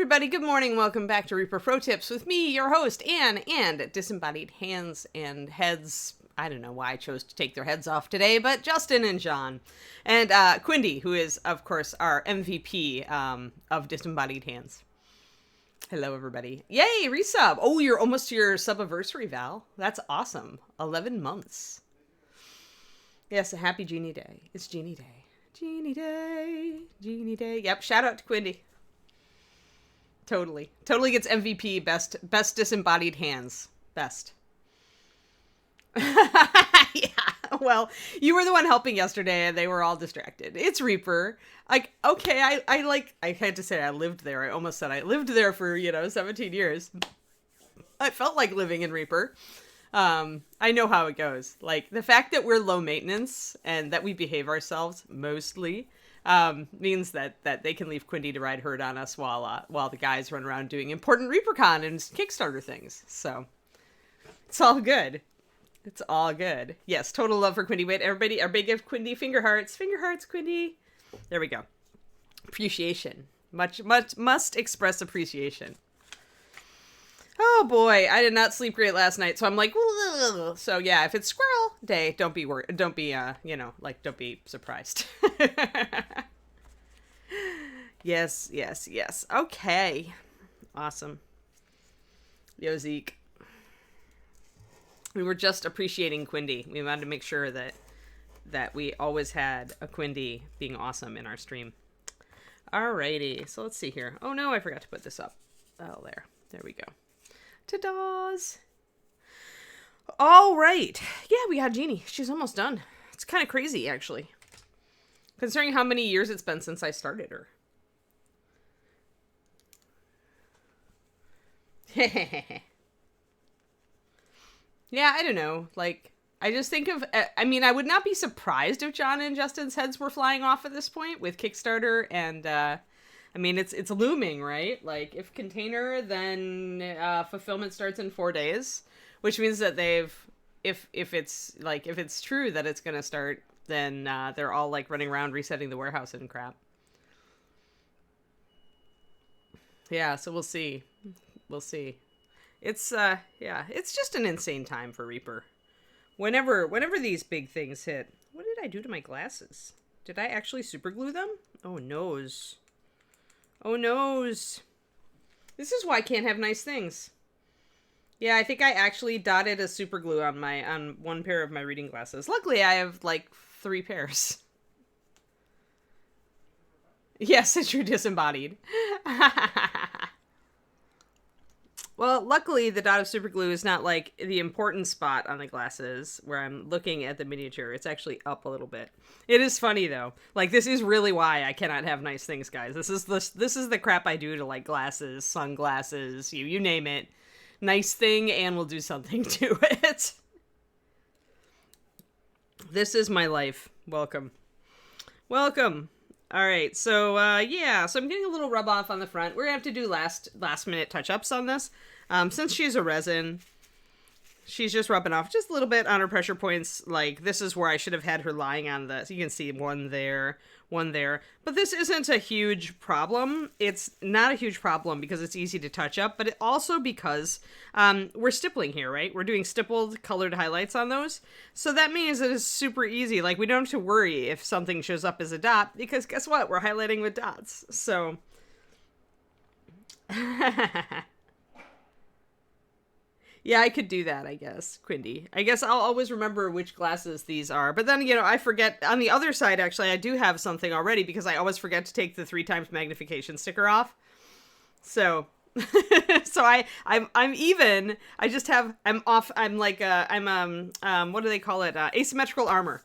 everybody, good morning. Welcome back to Reaper Pro-Tips with me, your host, Anne, and disembodied hands and heads. I don't know why I chose to take their heads off today, but Justin and John. And Quindy, who is, of course, our MVP of disembodied hands. Hello, everybody. Yay, resub. Oh, you're almost to your sub-anniversary, Val. That's awesome. 11 months. Yes, a happy Genie Day. It's Genie Day. Genie Day. Genie Day. Yep, shout out to Quindy. Totally gets MVP, best disembodied hands. Best. Yeah, well, you were the one helping yesterday and they were all distracted. It's Reaper. Like, okay, I had to say I lived there. I almost said I lived there for, 17 years. I felt like living in Reaper. I know how it goes. Like, the fact that we're low maintenance and that we behave ourselves mostly means that they can leave Quindy to ride herd on us while the guys run around doing important ReaperCon and Kickstarter things. So it's all good. It's all good. Yes, total love for Quindy. Wait, everybody, give Quindy finger hearts. Finger hearts, Quindy. There we go. Appreciation. Must express appreciation. Oh boy, I did not sleep great last night, so I'm like, ugh. So yeah, if it's squirrel day, don't be worried. Don't be, don't be surprised. Yes. Okay. Awesome. Yo, Zeke. We were just appreciating Quindy. We wanted to make sure that we always had a Quindy being awesome in our stream. Alrighty, so let's see here. Oh no, I forgot to put this up. Oh, there we go. Ta-da's. All right. Yeah, we got Genie. She's almost done. It's kind of crazy, actually. Considering how many years it's been since I started her. Yeah, I don't know. Like, I just think of... I mean, I would not be surprised if John and Justin's heads were flying off at this point with Kickstarter and... I mean, it's looming, right? Like, if container, then fulfillment starts in 4 days, which means that if it's true that it's gonna start, then they're all like running around resetting the warehouse and crap. Yeah, so we'll see. It's it's just an insane time for Reaper. Whenever these big things hit, what did I do to my glasses? Did I actually super glue them? Oh noes. Oh noes. This is why I can't have nice things. Yeah, I think I actually dotted a super glue on one pair of my reading glasses. Luckily, I have like 3 pairs. Yes, it's true disembodied. Well, luckily, the dot of super glue is not like the important spot on the glasses where I'm looking at the miniature. It's actually up a little bit. It is funny though. Like, this is really why I cannot have nice things, guys. This is the crap I do to like glasses, sunglasses, you name it. Nice thing, and we'll do something to it. This is my life. Welcome. All right, so yeah, so I'm getting a little rub off on the front. We're gonna have to do last minute touch ups on this. Since she's a resin, she's just rubbing off just a little bit on her pressure points. Like, this is where I should have had her lying on the, so you can see one there. But this isn't a huge problem. It's not a huge problem because it's easy to touch up, but it also because we're stippling here, right? We're doing stippled colored highlights on those. So that means that it's super easy. Like, we don't have to worry if something shows up as a dot because guess what? We're highlighting with dots. So... Yeah, I could do that, I guess, Quindy. I guess I'll always remember which glasses these are. But then, I forget. On the other side, actually, I do have something already because I always forget to take the 3x magnification sticker off. So, I'm even. I just have. I'm off. I'm like. What do they call it? Asymmetrical armor.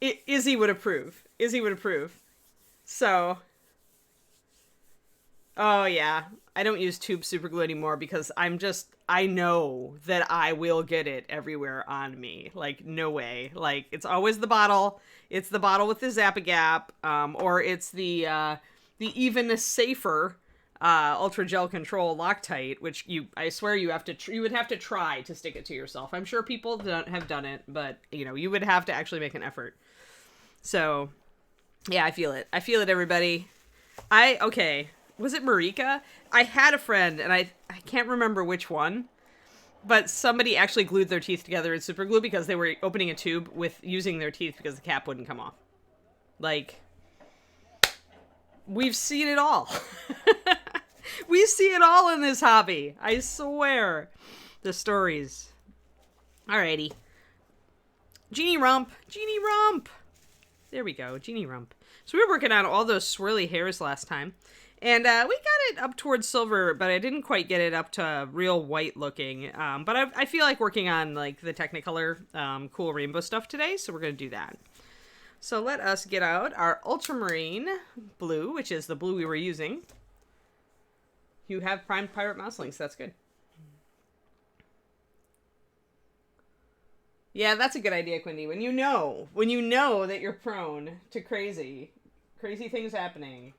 Izzy would approve. So. Oh yeah, I don't use tube super glue anymore because I know that I will get it everywhere on me. Like, no way. Like, it's always the bottle. It's the bottle with the Zap-A-Gap, or it's the even safer Ultra Gel Control Loctite, which I swear you would have to try to stick it to yourself. I'm sure people have done it, but you would have to actually make an effort. So, yeah, I feel it. Everybody. Okay. was it Marika? I had a friend, and I can't remember which one, but somebody actually glued their teeth together in super glue because they were opening a tube with using their teeth because the cap wouldn't come off. Like, we've seen it all. We see it all in this hobby. I swear. The stories. Alrighty. Genie Rump. Genie Rump. There we go. Genie Rump. So we were working on all those swirly hairs last time. And we got it up towards silver, but I didn't quite get it up to real white looking. But I feel like working on like the Technicolor cool rainbow stuff today. So we're going to do that. So let us get out our ultramarine blue, which is the blue we were using. You have primed pirate mouselings. That's good. Yeah, that's a good idea, Quindy. When you know that you're prone to crazy things happening,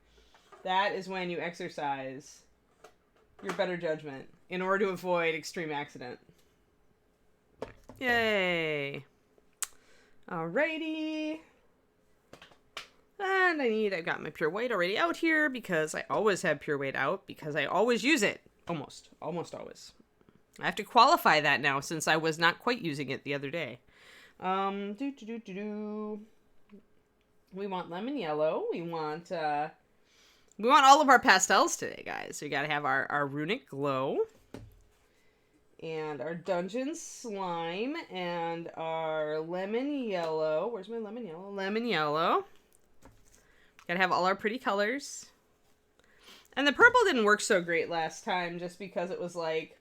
that is when you exercise your better judgment in order to avoid extreme accident. Yay. Alrighty. And I've got my pure white already out here because I always have pure white out because I always use it. Almost always. I have to qualify that now since I was not quite using it the other day. We want lemon yellow. We want all of our pastels today, guys. We gotta have our runic glow. And our dungeon slime and our lemon yellow. Where's my lemon yellow? Lemon yellow. Gotta have all our pretty colors. And the purple didn't work so great last time just because it was like,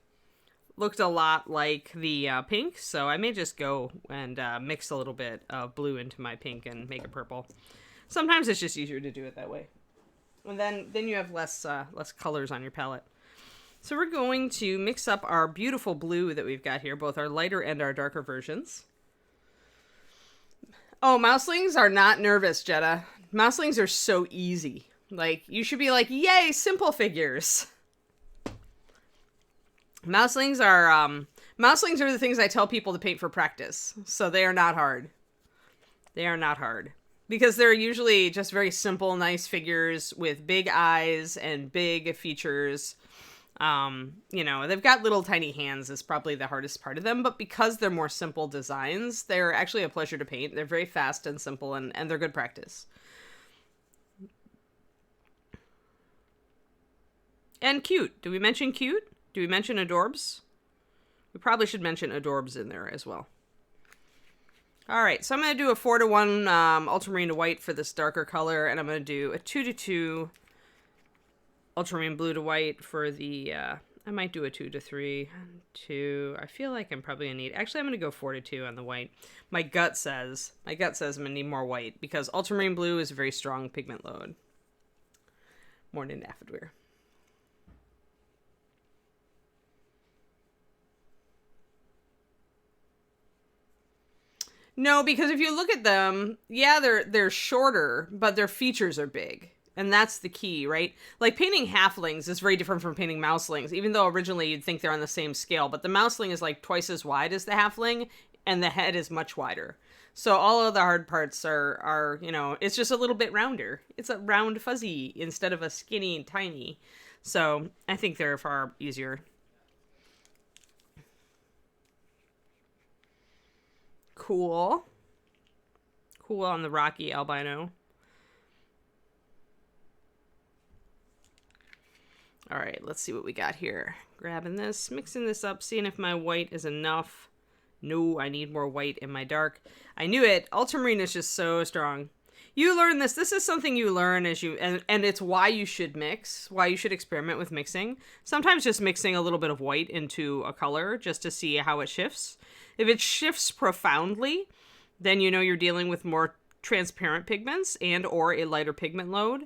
looked a lot like the pink. So I may just go and mix a little bit of blue into my pink and make it purple. Sometimes it's just easier to do it that way. And then you have less colors on your palette. So we're going to mix up our beautiful blue that we've got here, both our lighter and our darker versions. Oh, mouselings are not nervous, Jetta. Mouselings are so easy. Like, you should be like, yay, simple figures. Mouselings are the things I tell people to paint for practice. So they are not hard. They are not hard. Because they're usually just very simple, nice figures with big eyes and big features. They've got little tiny hands is probably the hardest part of them, but because they're more simple designs, they're actually a pleasure to paint. They're very fast and simple, and they're good practice. And cute. Do we mention cute? Do we mention adorbs? We probably should mention adorbs in there as well. Alright, so I'm going to do a 4-to-1 ultramarine to white for this darker color, and I'm going to do a 2-to-2 ultramarine blue to white for the, I might do a 2-to-3, 2, I feel like I'm probably going to need, actually I'm going to go 4-to-2 on the white. My gut says I'm going to need more white, because ultramarine blue is a very strong pigment load. More than Daffodweir. No, because if you look at them, yeah, they're shorter, but their features are big. And that's the key, right? Like, painting halflings is very different from painting mouselings, even though originally you'd think they're on the same scale. But the mouseling is like twice as wide as the halfling, and the head is much wider. So all of the hard parts are it's just a little bit rounder. It's a round fuzzy instead of a skinny and tiny. So I think they're far easier. Cool on the rocky albino. All right, let's see what we got here. Grabbing this, mixing this up, seeing if my white is enough. No, I need more white in my dark. I knew it. Ultramarine is just so strong. You learn this. This is something you learn as you, and it's why you should mix, why you should experiment with mixing. Sometimes just mixing a little bit of white into a color just to see how it shifts. If it shifts profoundly, then you know you're dealing with more transparent pigments and or a lighter pigment load.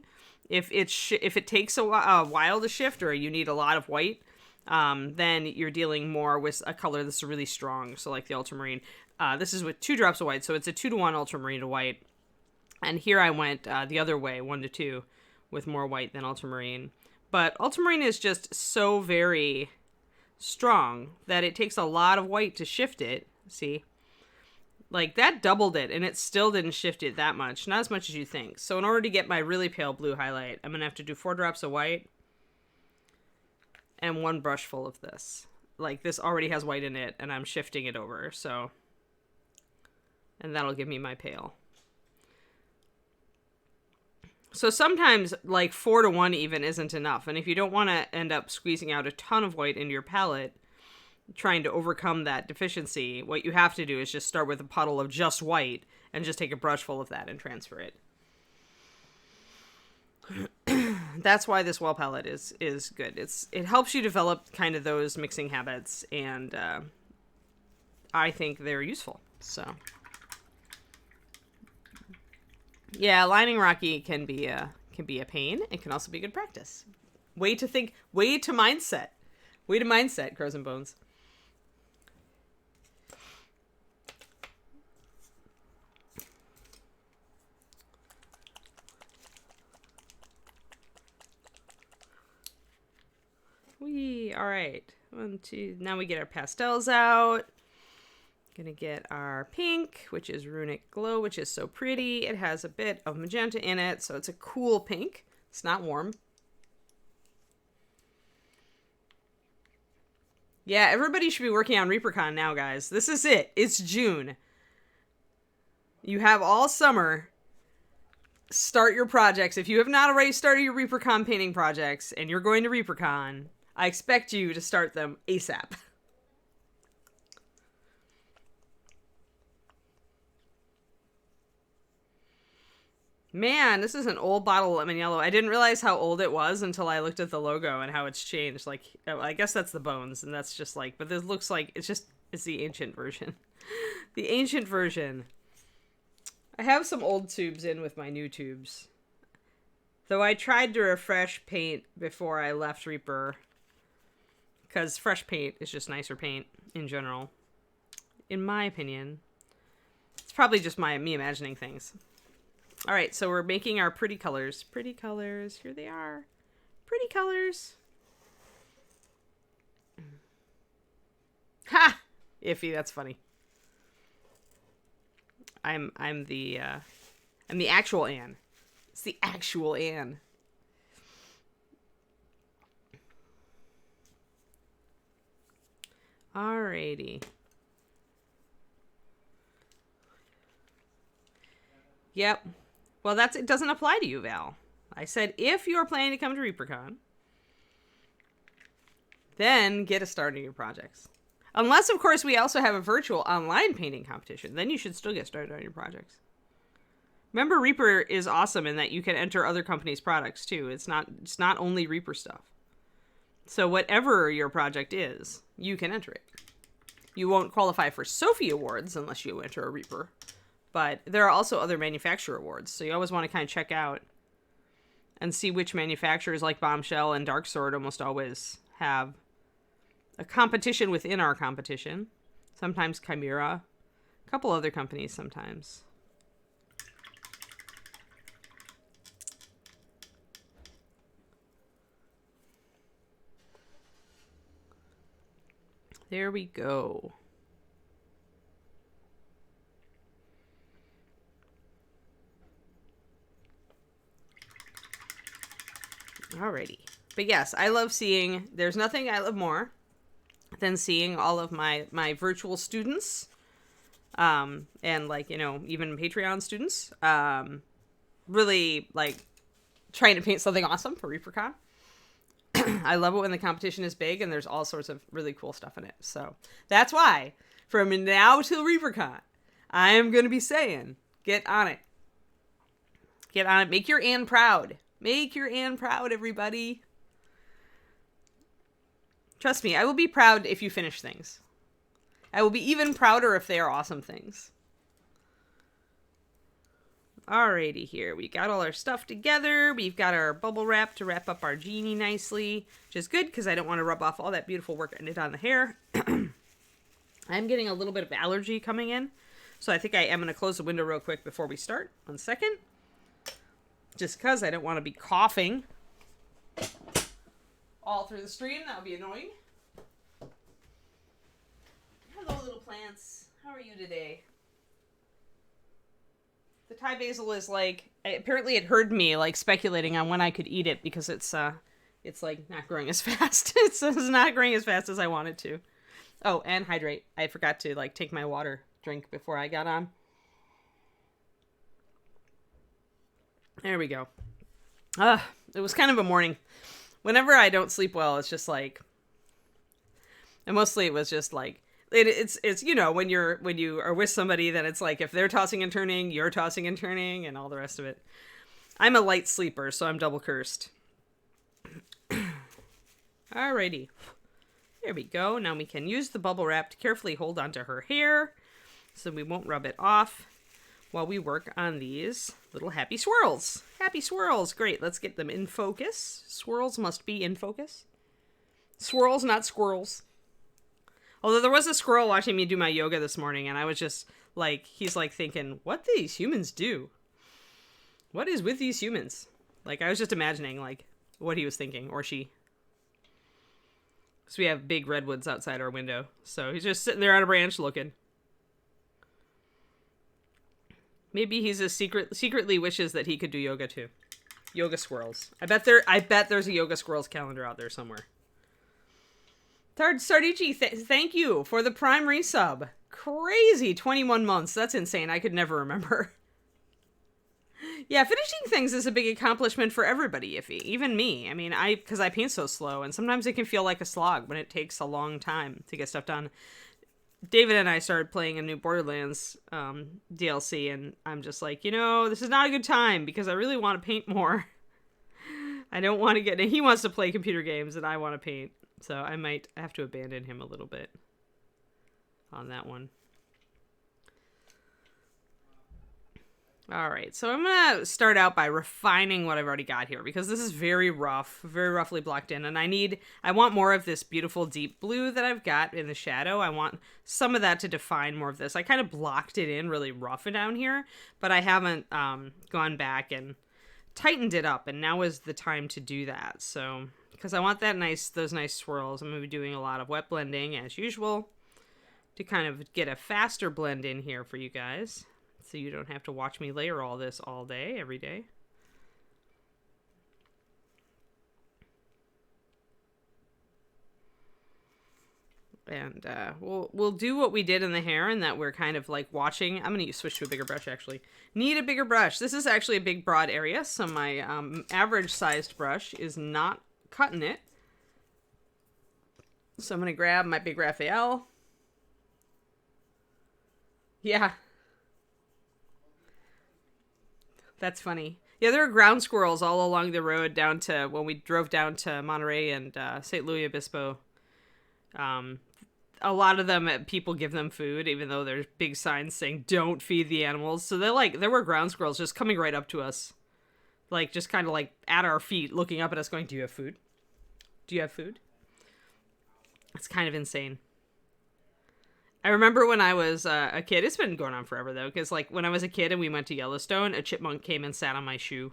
If it takes a while to shift or you need a lot of white, then you're dealing more with a color that's really strong. So like the ultramarine. This is with 2 drops of white, so it's a 2-to-1 ultramarine to white. And here I went the other way, 1-to-2, with more white than ultramarine. But ultramarine is just so very strong that it takes a lot of white to shift it. See? Like, that doubled it, and it still didn't shift it that much. Not as much as you think. So in order to get my really pale blue highlight, I'm going to have to do 4 drops of white and 1 brush full of this. Like, this already has white in it, and I'm shifting it over, so. And that'll give me my pale. So sometimes, like, 4-to-1 even isn't enough. And if you don't want to end up squeezing out a ton of white into your palette, trying to overcome that deficiency, what you have to do is just start with a puddle of just white and just take a brush full of that and transfer it. That's why this wall palette is good. It helps you develop kind of those mixing habits, and I think they're useful. So yeah, lining Rocky can be a pain. It can also be good practice. Way to mindset, Crows and Bones. All right. 1, 2. Now we get our pastels out. Gonna get our pink, which is Runic Glow, which is so pretty. It has a bit of magenta in it, so it's a cool pink. It's not warm. Yeah, everybody should be working on ReaperCon now, guys. This is it. It's June. You have all summer. Start your projects. If you have not already started your ReaperCon painting projects and you're going to ReaperCon, I expect you to start them ASAP. Man, this is an old bottle of lemon yellow. I didn't realize how old it was until I looked at the logo and how it's changed. Like, I guess that's the bones, and that's just like, but this looks like it's the ancient version. The ancient version. I have some old tubes in with my new tubes. Though I tried to refresh paint before I left Reaper, because fresh paint is just nicer paint in general. In my opinion. It's probably just me imagining things. All right, so we're making our pretty colors. Pretty colors. Here they are. Pretty colors. Ha! Iffy, that's funny. I'm the actual Anne. It's the actual Anne. Alrighty. Yep. Well, it doesn't apply to you, Val. I said if you're planning to come to ReaperCon, then get a start on your projects. Unless, of course, we also have a virtual online painting competition. Then you should still get started on your projects. Remember, Reaper is awesome in that you can enter other companies' products, too. It's not only Reaper stuff. So whatever your project is, you can enter it. You won't qualify for Sophie Awards unless you enter a Reaper. But there are also other manufacturer awards. So you always want to kind of check out and see which manufacturers like Bombshell and Dark Sword almost always have a competition within our competition. Sometimes Chimera. A couple other companies sometimes. There we go. Alrighty. But yes, I love seeing, there's nothing I love more than seeing all of my virtual students, and like, even Patreon students, really like trying to paint something awesome for ReaperCon. I love it when the competition is big and there's all sorts of really cool stuff in it. So that's why from now till ReaperCon, I am going to be saying, get on it. Get on it. Make your Anne proud. Make your Anne proud, everybody. Trust me, I will be proud if you finish things. I will be even prouder if they are awesome things. Alrighty, here. We got all our stuff together. We've got our bubble wrap to wrap up our genie nicely, which is good because I don't want to rub off all that beautiful work I did on the hair. I'm getting a little bit of allergy coming in, so I think I am going to close the window real quick before we start. 1 second. Just because I don't want to be coughing all through the stream. That would be annoying. Hello, little plants. How are you today? The Thai basil is like, apparently it heard me like speculating on when I could eat it because it's It's like not growing as fast. It's not growing as fast as I want it to. Oh, and hydrate. I forgot to like take my water drink before I got on. There we go. It was kind of a morning. Whenever I don't sleep well, it's just like, and mostly it was just like, it's you know, when you are with somebody, then it's like if they're tossing and turning, you're tossing and turning, and all the rest of it. I'm a light sleeper, so I'm double cursed. Alrighty. There we go. Now we can use the bubble wrap to carefully hold onto her hair so we won't rub it off while we work on these little happy swirls. Happy swirls. Great. Let's get them in focus. Swirls must be in focus. Swirls, not squirrels. Although there was a squirrel watching me do my yoga this morning, and I was just like, he's like thinking, what do these humans do? What is with these humans? Like, I was just imagining, like, what he was thinking, or she. Because we have big redwoods outside our window. So he's just sitting there on a branch looking. Maybe he's a secretly wishes that he could do yoga too. Yoga squirrels. I bet there's a yoga squirrels calendar out there somewhere. Sardici, thank you for the Prime resub. Crazy, 21 months. That's insane. I could never remember. Yeah, finishing things is a big accomplishment for everybody, Iffy. Even me. I mean, because I paint so slow, and sometimes it can feel like a slog when it takes a long time to get stuff done. David and I started playing a new Borderlands DLC, and I'm just like, you know, this is not a good time because I really want to paint more. I don't want to get... He wants to play computer games, and I want to paint. So I might have to abandon him a little bit on that one. All right, so I'm going to start out by refining what I've already got here because this is very rough, very roughly blocked in, and I want more of this beautiful deep blue that I've got in the shadow. I want some of that to define more of this. I kind of blocked it in really rough down here, but I haven't gone back and tightened it up, and now is the time to do that. So, because I want those nice swirls, I'm going to be doing a lot of wet blending as usual to kind of get a faster blend in here for you guys. So you don't have to watch me layer all this all day, every day. And we'll do what we did in the hair, and that we're kind of like watching. I'm going to switch to a bigger brush, actually. Need a bigger brush. This is actually a big, broad area, so my average-sized brush is not cutting it. So I'm going to grab my big Raphael. Yeah. That's funny. Yeah, there are ground squirrels all along the road down to when we drove down to Monterey and St. Louis Obispo. A lot of them, people give them food, even though there's big signs saying don't feed the animals. So there were ground squirrels just coming right up to us. Like, just kind of like at our feet, looking up at us going, do you have food? Do you have food? It's kind of insane. I remember when I was a kid, it's been going on forever though, because like when I was a kid and we went to Yellowstone, a chipmunk came and sat on my shoe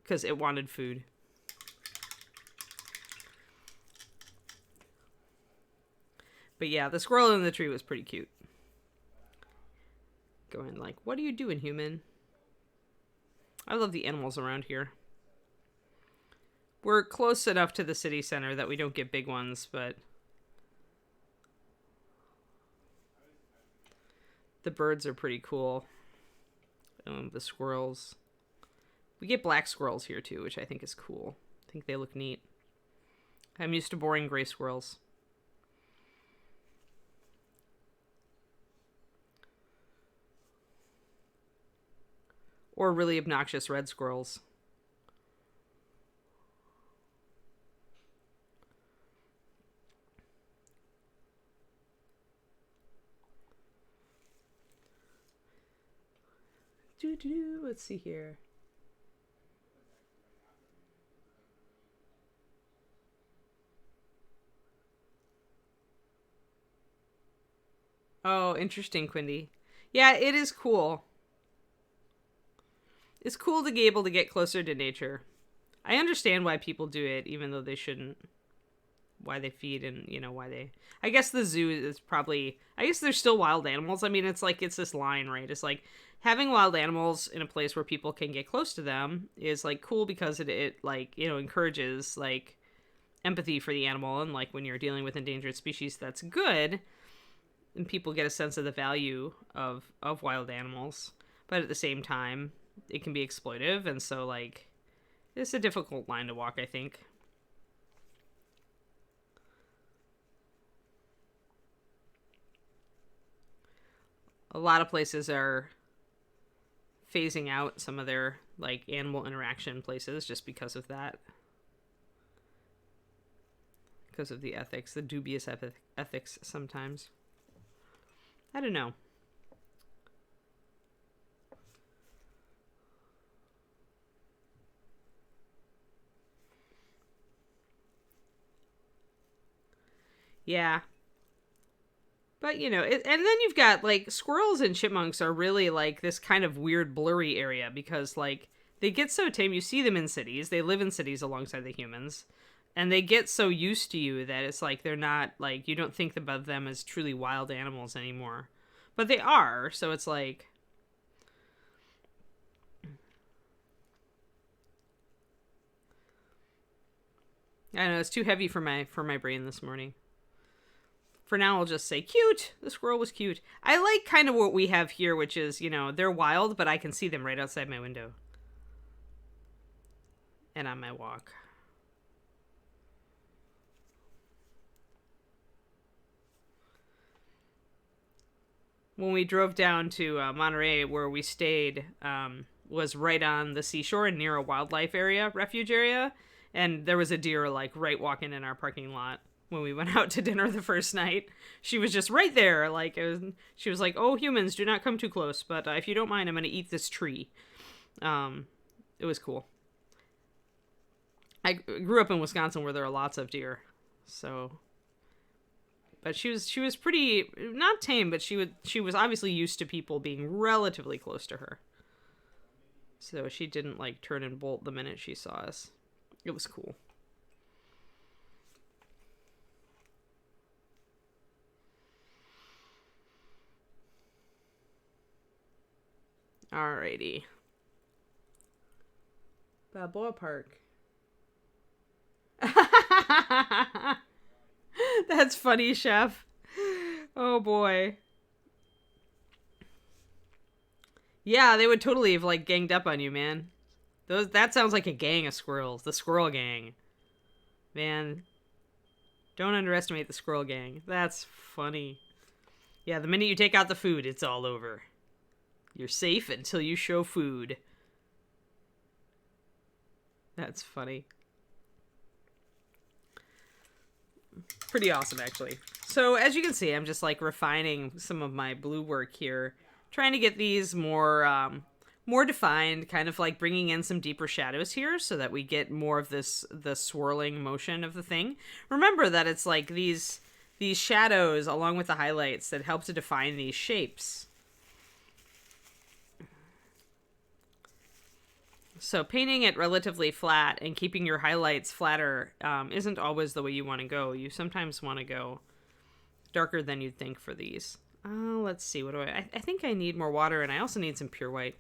because it wanted food. But yeah, the squirrel in the tree was pretty cute. Going like, what are you doing, human? I love the animals around here. We're close enough to the city center that we don't get big ones, but the birds are pretty cool. The squirrels. We get black squirrels here too, which I think is cool. I think they look neat. I'm used to boring gray squirrels. Or really obnoxious red squirrels. Let's see here. Oh, interesting, Quindy. Yeah, it is cool. It's cool to be able to get closer to nature. I understand why people do it, even though they shouldn't. Why they feed and, you know, why they... I guess the zoo is probably... I guess there's still wild animals. I mean, it's like, it's this line, right? It's like, having wild animals in a place where people can get close to them is like cool because it like, you know, encourages like empathy for the animal. And like when you're dealing with endangered species, that's good. And people get a sense of the value of wild animals. But at the same time, it can be exploitive. And so like, it's a difficult line to walk, I think. A lot of places are phasing out some of their like animal interaction places just because of that. Because of the ethics, the dubious ethics sometimes. I don't know. Yeah. But, you know, and then you've got, like, squirrels and chipmunks are really, like, this kind of weird blurry area because, like, they get so tame. You see them in cities. They live in cities alongside the humans. And they get so used to you that it's like they're not, like, you don't think about them as truly wild animals anymore. But they are, so it's like... I know, it's too heavy for my brain this morning. For now, I'll just say cute. The squirrel was cute. I like kind of what we have here, which is, you know, they're wild, but I can see them right outside my window. And on my walk. When we drove down to Monterey, where we stayed, was right on the seashore and near a wildlife area, refuge area. And there was a deer, like, right walking in our parking lot. When we went out to dinner the first night, she was just right there. Like, she was like, "Oh, humans, do not come too close. But if you don't mind, I'm going to eat this tree." It was cool. I grew up in Wisconsin where there are lots of deer, so. But she was pretty not tame, but she was obviously used to people being relatively close to her. So she didn't like turn and bolt the minute she saw us. It was cool. Alrighty. Balboa Park. That's funny, Chef. Oh boy. Yeah, they would totally have like ganged up on you, man. That sounds like a gang of squirrels. The squirrel gang. Man. Don't underestimate the squirrel gang. That's funny. Yeah, the minute you take out the food, it's all over. You're safe until you show food. That's funny. Pretty awesome, actually. So, as you can see, I'm just, like, refining some of my blue work here. Trying to get these more defined, kind of, like, bringing in some deeper shadows here so that we get more of the swirling motion of the thing. Remember that it's, like, these shadows along with the highlights that help to define these shapes. So painting it relatively flat and keeping your highlights flatter isn't always the way you want to go. You sometimes want to go darker than you'd think for these. Let's see. What do I think I need more water, and I also need some pure white.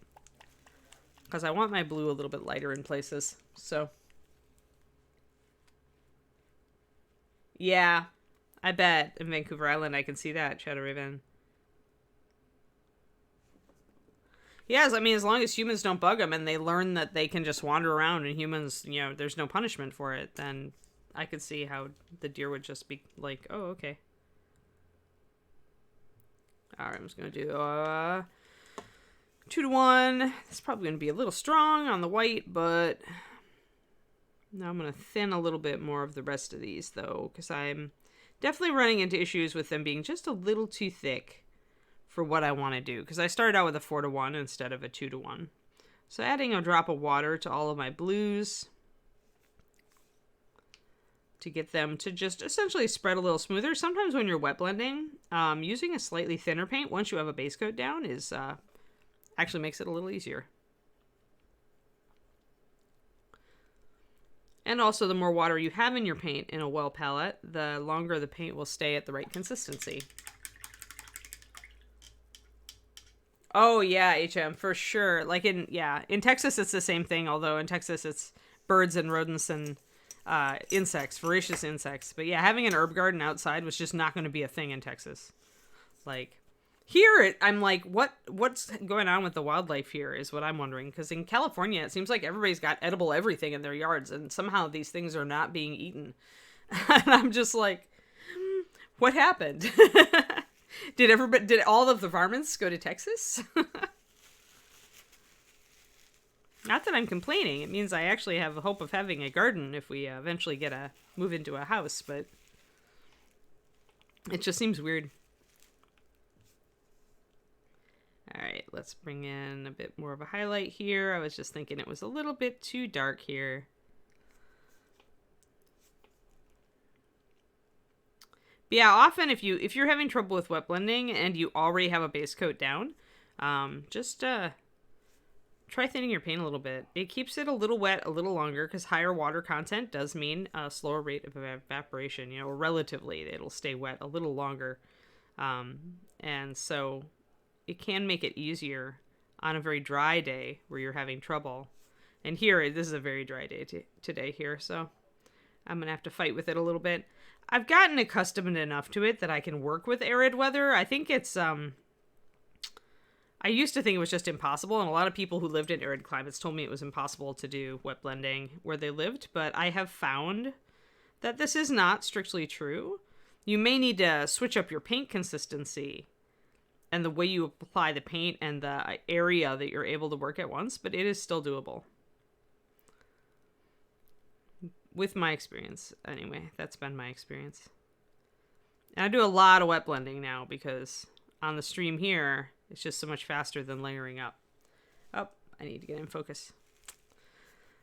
Because I want my blue a little bit lighter in places. So. Yeah. I bet. In Vancouver Island, I can see that. Shadow Raven. Yes, I mean, as long as humans don't bug them and they learn that they can just wander around and humans, you know, there's no punishment for it, then I could see how the deer would just be like, oh, okay. Alright, I'm just going to do 2-to-1. It's probably going to be a little strong on the white, but now I'm going to thin a little bit more of the rest of these, though, because I'm definitely running into issues with them being just a little too thick for what I want to do, because I started out with a 4-to-1 instead of a 2-to-1. So adding a drop of water to all of my blues to get them to just essentially spread a little smoother. Sometimes when you're wet blending, using a slightly thinner paint once you have a base coat down is actually makes it a little easier. And also, the more water you have in your paint in a well palette, the longer the paint will stay at the right consistency. Oh yeah, HM for sure. Like in Texas it's the same thing, although in Texas it's birds and rodents and insects, voracious insects. But yeah, having an herb garden outside was just not going to be a thing in Texas. Like here, I'm like, what's going on with the wildlife here is what I'm wondering. Because in California, it seems like everybody's got edible everything in their yards, and somehow these things are not being eaten. And I'm just like, what happened? Did all of the varmints go to Texas? Not that I'm complaining. It means I actually have a hope of having a garden if we eventually move into a house, but it just seems weird. All right, let's bring in a bit more of a highlight here. I was just thinking it was a little bit too dark here. But yeah, often if you're having trouble with wet blending and you already have a base coat down, just try thinning your paint a little bit. It keeps it a little wet a little longer because higher water content does mean a slower rate of evaporation. You know, relatively, it'll stay wet a little longer, and so it can make it easier on a very dry day where you're having trouble. And here, this is a very dry day today here, so I'm gonna have to fight with it a little bit. I've gotten accustomed enough to it that I can work with arid weather. I think it's, I used to think it was just impossible, and a lot of people who lived in arid climates told me it was impossible to do wet blending where they lived, but I have found that this is not strictly true. You may need to switch up your paint consistency and the way you apply the paint and the area that you're able to work at once, but it is still doable. With my experience, anyway. That's been my experience. And I do a lot of wet blending now because on the stream here, it's just so much faster than layering up. Oh, I need to get in focus.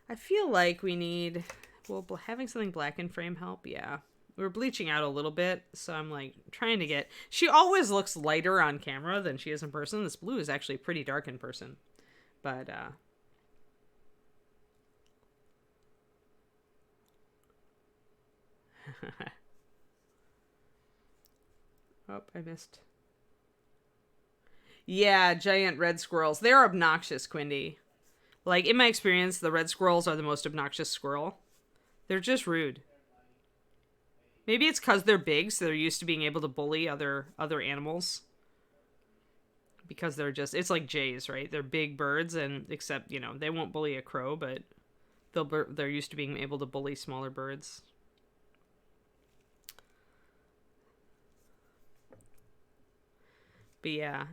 I feel like we need... Will having something black in frame help? Yeah. We're bleaching out a little bit, so I'm like trying to get... She always looks lighter on camera than she is in person. This blue is actually pretty dark in person. But, oh, I missed. Yeah, giant red squirrels. They're obnoxious, Quindy. Like, in my experience, the red squirrels are the most obnoxious squirrel. They're just rude. Maybe it's because they're big, so they're used to being able to bully other animals. Because they're just... It's like jays, right? They're big birds, and except, you know, they won't bully a crow, but they're used to being able to bully smaller birds. But yeah.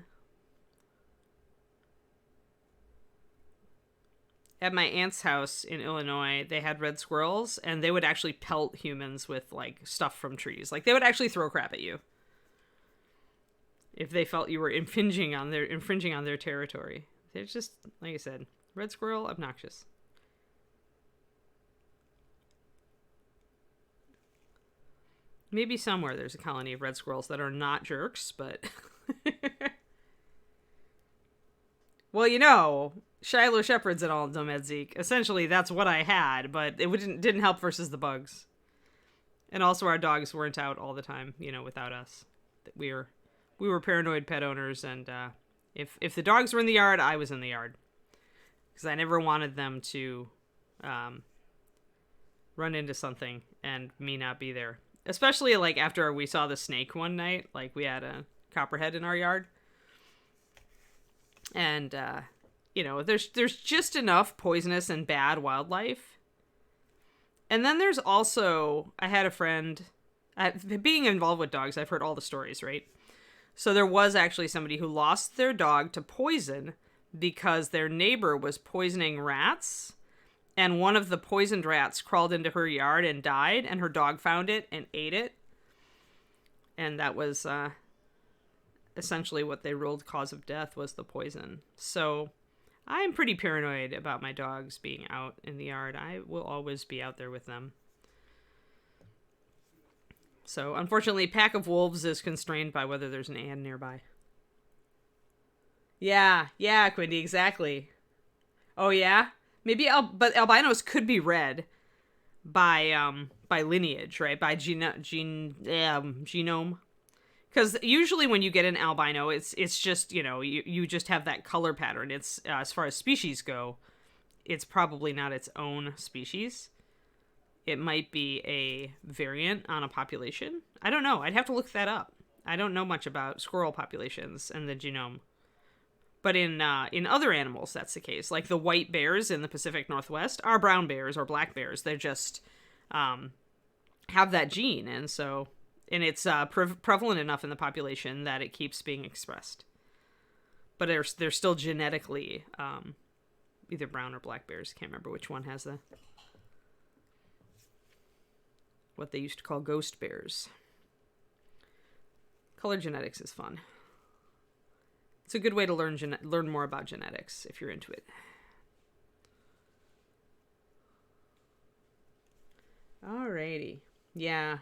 At my aunt's house in Illinois, they had red squirrels, and they would actually pelt humans with, like, stuff from trees. Like, they would actually throw crap at you if they felt you were infringing on their territory. They're just, like I said, red squirrel, obnoxious. Maybe somewhere there's a colony of red squirrels that are not jerks, but... Well, you know, Shiloh Shepherds and all Nomed Zeke. Essentially, that's what I had, but it didn't help versus the bugs. And also our dogs weren't out all the time, you know, without us. We were paranoid pet owners, and if the dogs were in the yard, I was in the yard. Because I never wanted them to run into something and me not be there. Especially, like, after we saw the snake one night. Like, we had a copperhead in our yard. And, you know, there's just enough poisonous and bad wildlife. And then there's also, I had a friend, being involved with dogs, I've heard all the stories, right? So there was actually somebody who lost their dog to poison because their neighbor was poisoning rats. And one of the poisoned rats crawled into her yard and died, and her dog found it and ate it. And that was essentially what they ruled cause of death was the poison. So I'm pretty paranoid about my dogs being out in the yard. I will always be out there with them. So unfortunately, Pack of Wolves is constrained by whether there's an ant nearby. Yeah, Quindy, exactly. Oh yeah? Maybe but albinos could be read by lineage, right? By genome. Because usually when you get an albino, it's just, you just have that color pattern. It's as far as species go, it's probably not its own species. It might be a variant on a population. I don't know. I'd have to look that up. I don't know much about squirrel populations and the genome. But in other animals, that's the case. Like the white bears in the Pacific Northwest are brown bears or black bears. They just have that gene. And it's prevalent enough in the population that it keeps being expressed. But they're still genetically either brown or black bears. Can't remember which one has what they used to call ghost bears. Color genetics is fun. It's a good way to learn more about genetics if you're into it. Alrighty. Yeah.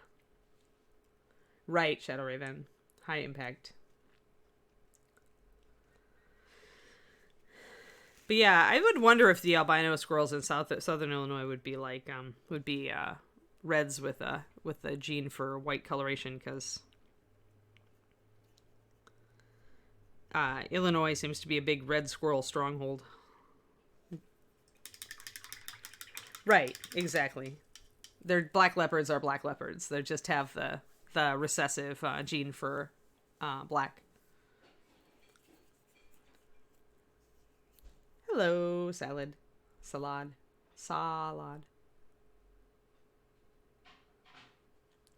Right, Shadow Raven. High impact. But yeah, I would wonder if the albino squirrels in southern Illinois would be like reds with a gene for white coloration, because Illinois seems to be a big red squirrel stronghold. Right, exactly. Their black leopards are black leopards. They just have the recessive gene for black. Hello, salad.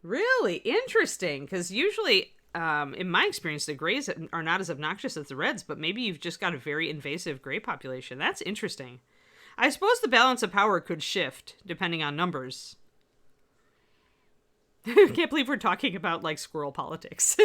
Really interesting, because usually, in my experience, the grays are not as obnoxious as the reds, but maybe you've just got a very invasive gray population. That's interesting. I suppose the balance of power could shift depending on numbers. Can't believe we're talking about like squirrel politics.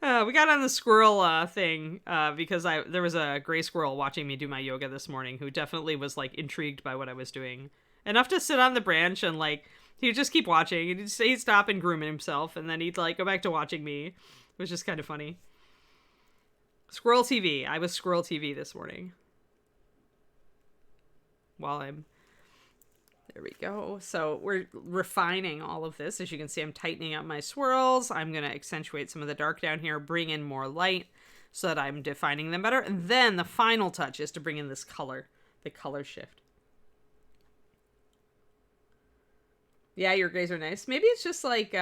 We got on the squirrel thing because there was a gray squirrel watching me do my yoga this morning who definitely was like intrigued by what I was doing. Enough to sit on the branch and like he'd just keep watching. He'd stop and groom himself, and then he'd like go back to watching me. It was just kind of funny. Squirrel TV. I was Squirrel TV this morning. There we go. So we're refining all of this. As you can see, I'm tightening up my swirls. I'm going to accentuate some of the dark down here, bring in more light so that I'm defining them better. And then the final touch is to bring in this color, the color shift. Yeah, your grays are nice. Maybe it's just like,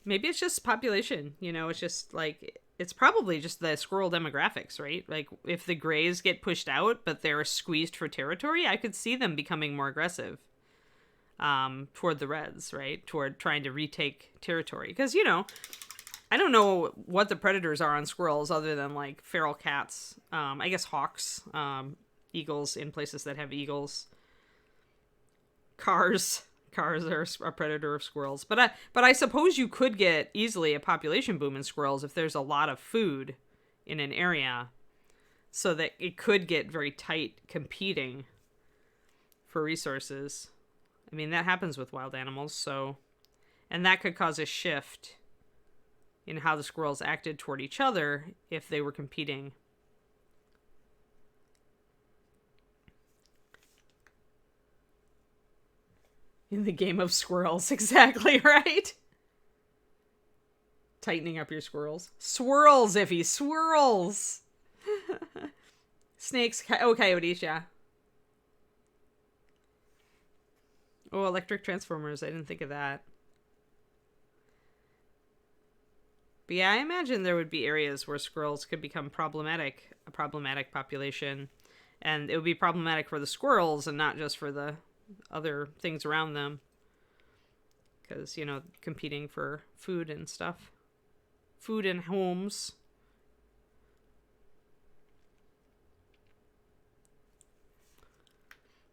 maybe it's just population, it's just like, it's probably just the squirrel demographics, right? Like if the grays get pushed out, but they're squeezed for territory, I could see them becoming more aggressive toward the reds, right? Toward trying to retake territory. Because, I don't know what the predators are on squirrels other than like feral cats. I guess hawks, eagles in places that have eagles. Cars are a predator of squirrels. But I suppose you could get easily a population boom in squirrels if there's a lot of food in an area, so that it could get very tight competing for resources. I mean, that happens with wild animals, and that could cause a shift in how the squirrels acted toward each other if they were competing. In the game of squirrels, exactly right. Tightening up your squirrels. Swirls, Iffy, swirls. Snakes, coyotes, yeah. Oh, electric transformers, I didn't think of that. But yeah, I imagine there would be areas where squirrels could become a problematic population. And it would be problematic for the squirrels and not just for the other things around them, because competing for food and stuff, food and homes.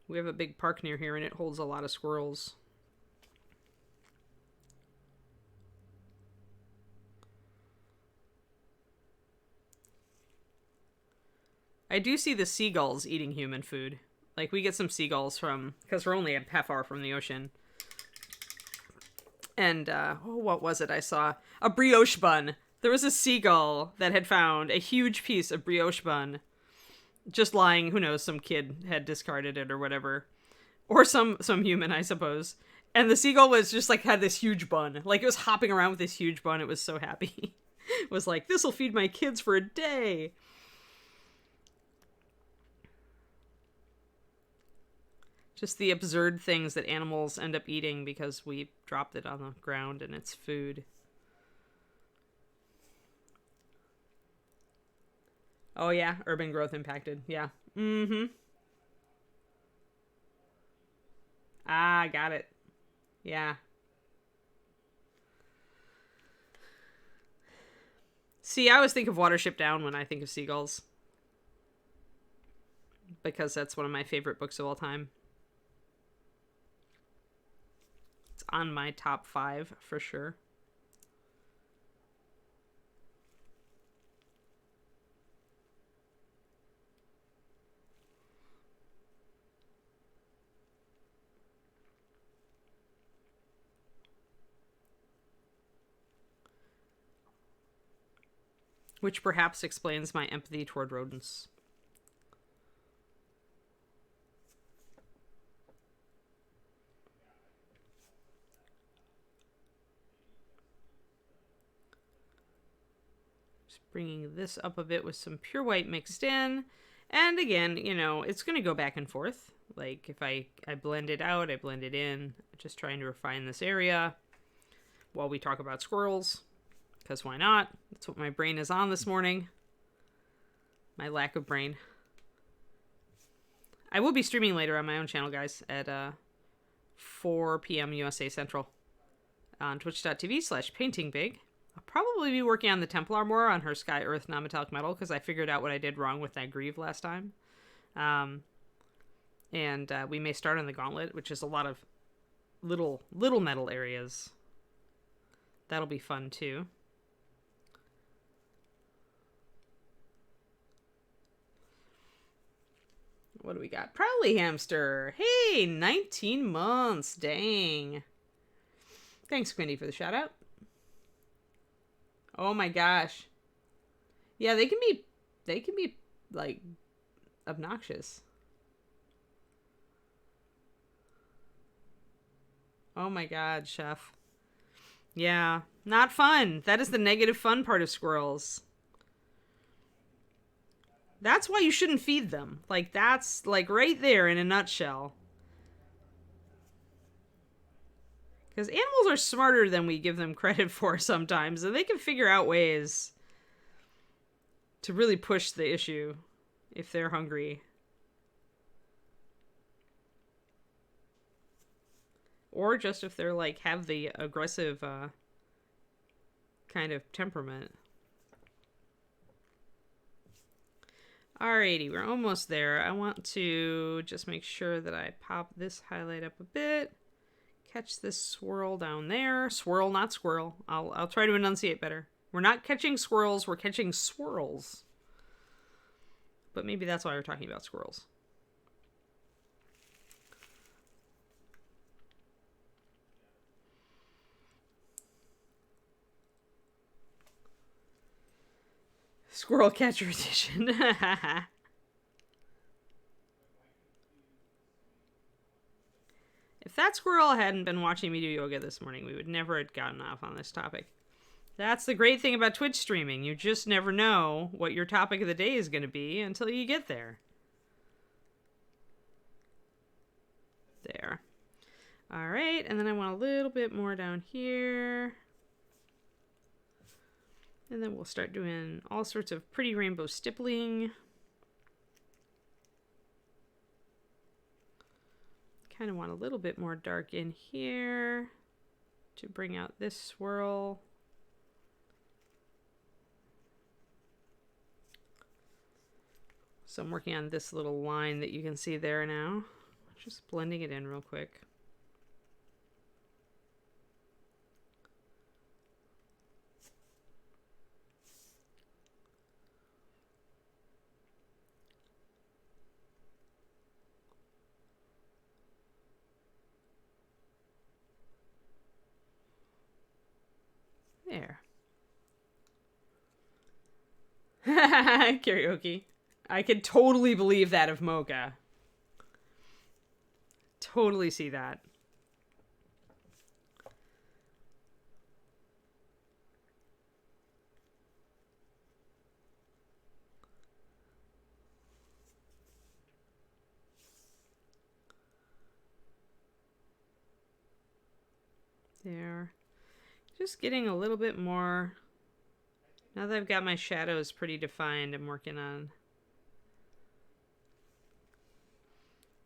We have a big park near here and it holds a lot of squirrels. I do see the seagulls eating human food. Like, we get some seagulls because we're only a half hour from the ocean. And, what was it I saw? A brioche bun. There was a seagull that had found a huge piece of brioche bun just lying. Who knows, some kid had discarded it or whatever. Or some human, I suppose. And the seagull was just like had this huge bun. Like it was hopping around with this huge bun. It was so happy. It was like, this will feed my kids for a day. Just the absurd things that animals end up eating because we dropped it on the ground and it's food. Oh yeah, urban growth impacted. Yeah. Mm-hmm. Ah, got it. Yeah. See, I always think of Watership Down when I think of seagulls. Because that's one of my favorite books of all time. It's on my top 5 for sure. Which perhaps explains my empathy toward rodents. Just bringing this up a bit with some pure white mixed in. And again, you know, it's going to go back and forth. Like if I blend it out, I blend it in. Just trying to refine this area while we talk about squirrels. Because why not? That's what my brain is on this morning. My lack of brain. I will be streaming later on my own channel, guys, at 4 p.m. USA Central on twitch.tv/paintingbig. I'll probably be working on the Templar more on her Sky Earth non-metallic metal because I figured out what I did wrong with that Grieve last time. And we may start on the Gauntlet, which is a lot of little metal areas. That'll be fun too. What do we got? Proudly Hamster. Hey, 19 months. Dang. Thanks, Quindy, for the shout out. Oh my gosh. Yeah, they can be like obnoxious. Oh my god, Chef. Yeah, not fun. That is the negative fun part of squirrels. That's why you shouldn't feed them. Like, that's, like, right there in a nutshell. Because animals are smarter than we give them credit for sometimes, and they can figure out ways to really push the issue if they're hungry. Or just if they're, like, have the aggressive kind of temperament. Alrighty, we're almost there. I want to just make sure that I pop this highlight up a bit. Catch this swirl down there. Swirl, not squirrel. I'll try to enunciate better. We're not catching squirrels, we're catching swirls. But maybe that's why we're talking about squirrels. Squirrel Catcher Edition. If that squirrel hadn't been watching me do yoga this morning, we would never have gotten off on this topic. That's the great thing about Twitch streaming. You just never know what your topic of the day is going to be until you get there. There. All right, and then I want a little bit more down here. And then we'll start doing all sorts of pretty rainbow stippling. Kind of want a little bit more dark in here to bring out this swirl. So I'm working on this little line that you can see there now. Just blending it in real quick. There. Karaoke. I could totally believe that of Mocha. Totally see that. There. Just getting a little bit more. Now that I've got my shadows pretty defined, I'm working on.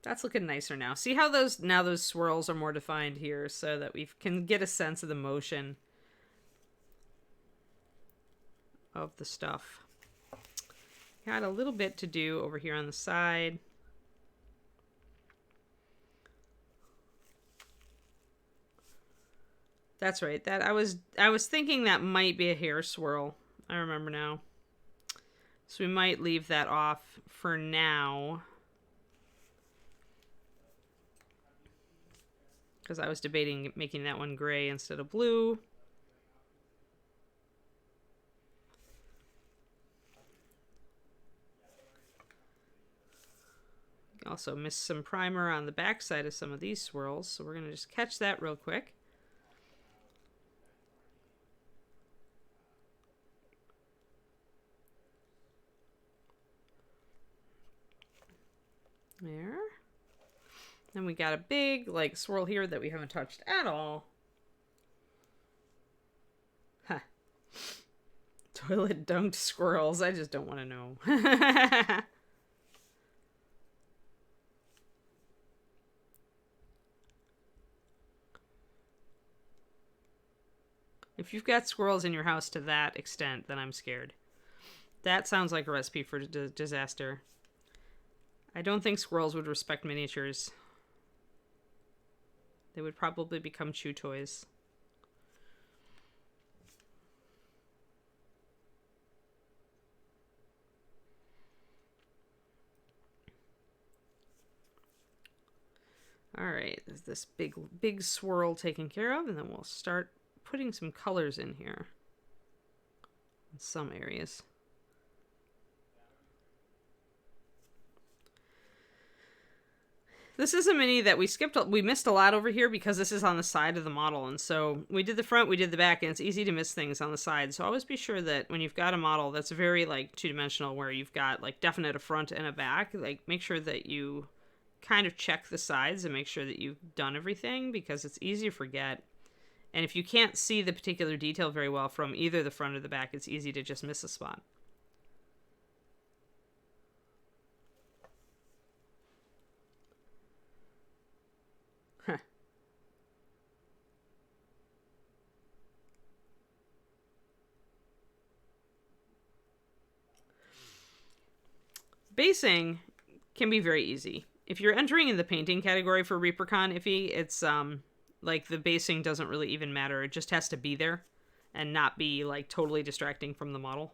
That's looking nicer now. See how those swirls are more defined here so that we can get a sense of the motion of the stuff. Got a little bit to do over here on the side. That's right. That I was thinking that might be a hair swirl. I remember now. So we might leave that off for now. Because I was debating making that one gray instead of blue. Also missed some primer on the back side of some of these swirls, so we're going to just catch that real quick. There. Then we got a big, like, swirl here that we haven't touched at all. Huh. Toilet dunked squirrels. I just don't want to know. If you've got squirrels in your house to that extent, then I'm scared. That sounds like a recipe for disaster. I don't think squirrels would respect miniatures. They would probably become chew toys. All right, there's this big swirl taken care of, and then we'll start putting some colors in here in some areas. This is a mini that we missed a lot over here because this is on the side of the model, and so we did the front, we did the back, and it's easy to miss things on the side. So always be sure that when you've got a model that's very like two-dimensional, where you've got like definite a front and a back, like make sure that you kind of check the sides and make sure that you've done everything, because it's easy to forget. And if you can't see the particular detail very well from either the front or the back, it's easy to just miss a spot. Basing can be very easy. If you're entering in the painting category for ReaperCon Iffy, it's like the basing doesn't really even matter. It just has to be there and not be like totally distracting from the model.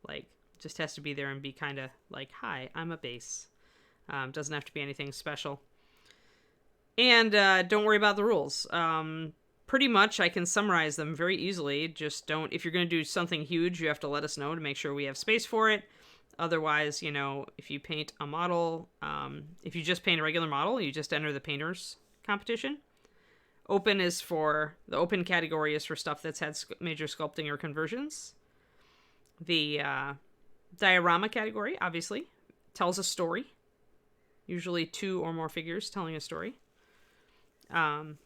Like, just has to be there and be kind of like, hi, I'm a base. Doesn't have to be anything special. And don't worry about the rules. Pretty much I can summarize them very easily. Just don't, if you're going to do something huge, you have to let us know to make sure we have space for it. Otherwise, you know, if you paint a model, if you just paint a regular model, you just enter the painters competition. Open is for, the open category is for stuff that's had major sculpting or conversions. The diorama category, obviously, tells a story. Usually 2 or more figures telling a story. And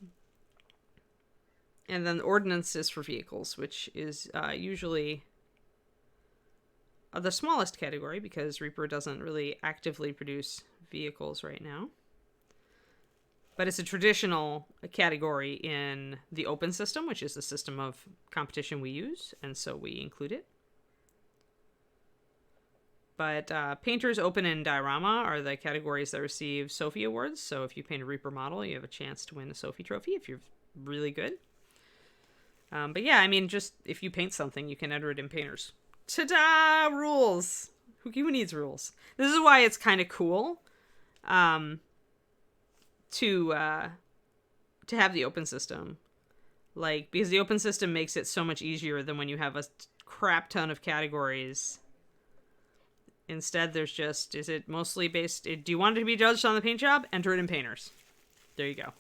then ordnance is for vehicles, which is usually the smallest category, because Reaper doesn't really actively produce vehicles right now. But it's a traditional category in the open system, which is the system of competition we use, and so we include it. But painters, open, and diorama are the categories that receive Sophie Awards. So if you paint a Reaper model, you have a chance to win a Sophie trophy if you're really good. But yeah, I mean, just if you paint something, you can enter it in painters. Ta-da! Rules! Who needs rules? This is why it's kind of cool to have the open system. Like, because the open system makes it so much easier than when you have a crap ton of categories. Instead, there's just, is it mostly based, do you want it to be judged on the paint job? Enter it in painters. There you go.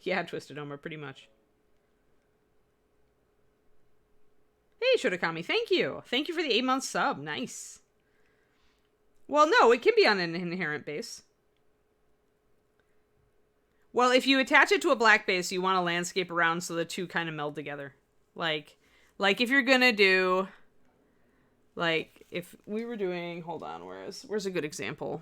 Yeah, Twisted Homer, pretty much. Hey, Shodakami, thank you. Thank you for the 8-month sub. Nice. Well, no, it can be on an inherent base. Well, if you attach it to a black base, you want to landscape around so the two kind of meld together. Like if you're gonna do, like, if we were doing, hold on, where's a good example?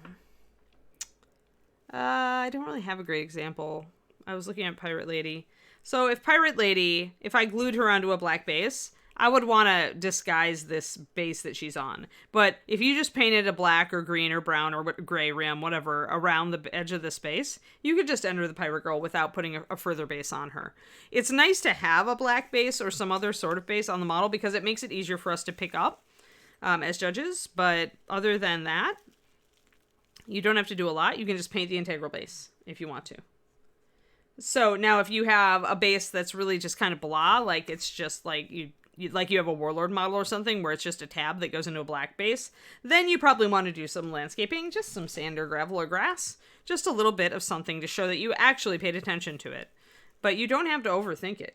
I don't really have a great example. I was looking at Pirate Lady. So if Pirate Lady, if I glued her onto a black base, I would want to disguise this base that she's on. But if you just painted a black or green or brown or gray rim, whatever, around the edge of the space, you could just enter the Pirate Girl without putting a further base on her. It's nice to have a black base or some other sort of base on the model because it makes it easier for us to pick up as judges. But other than that, you don't have to do a lot. You can just paint the integral base if you want to. So now if you have a base that's really just kind of blah, like it's just like you have a Warlord model or something where it's just a tab that goes into a black base, then you probably want to do some landscaping, just some sand or gravel or grass, just a little bit of something to show that you actually paid attention to it. But you don't have to overthink it.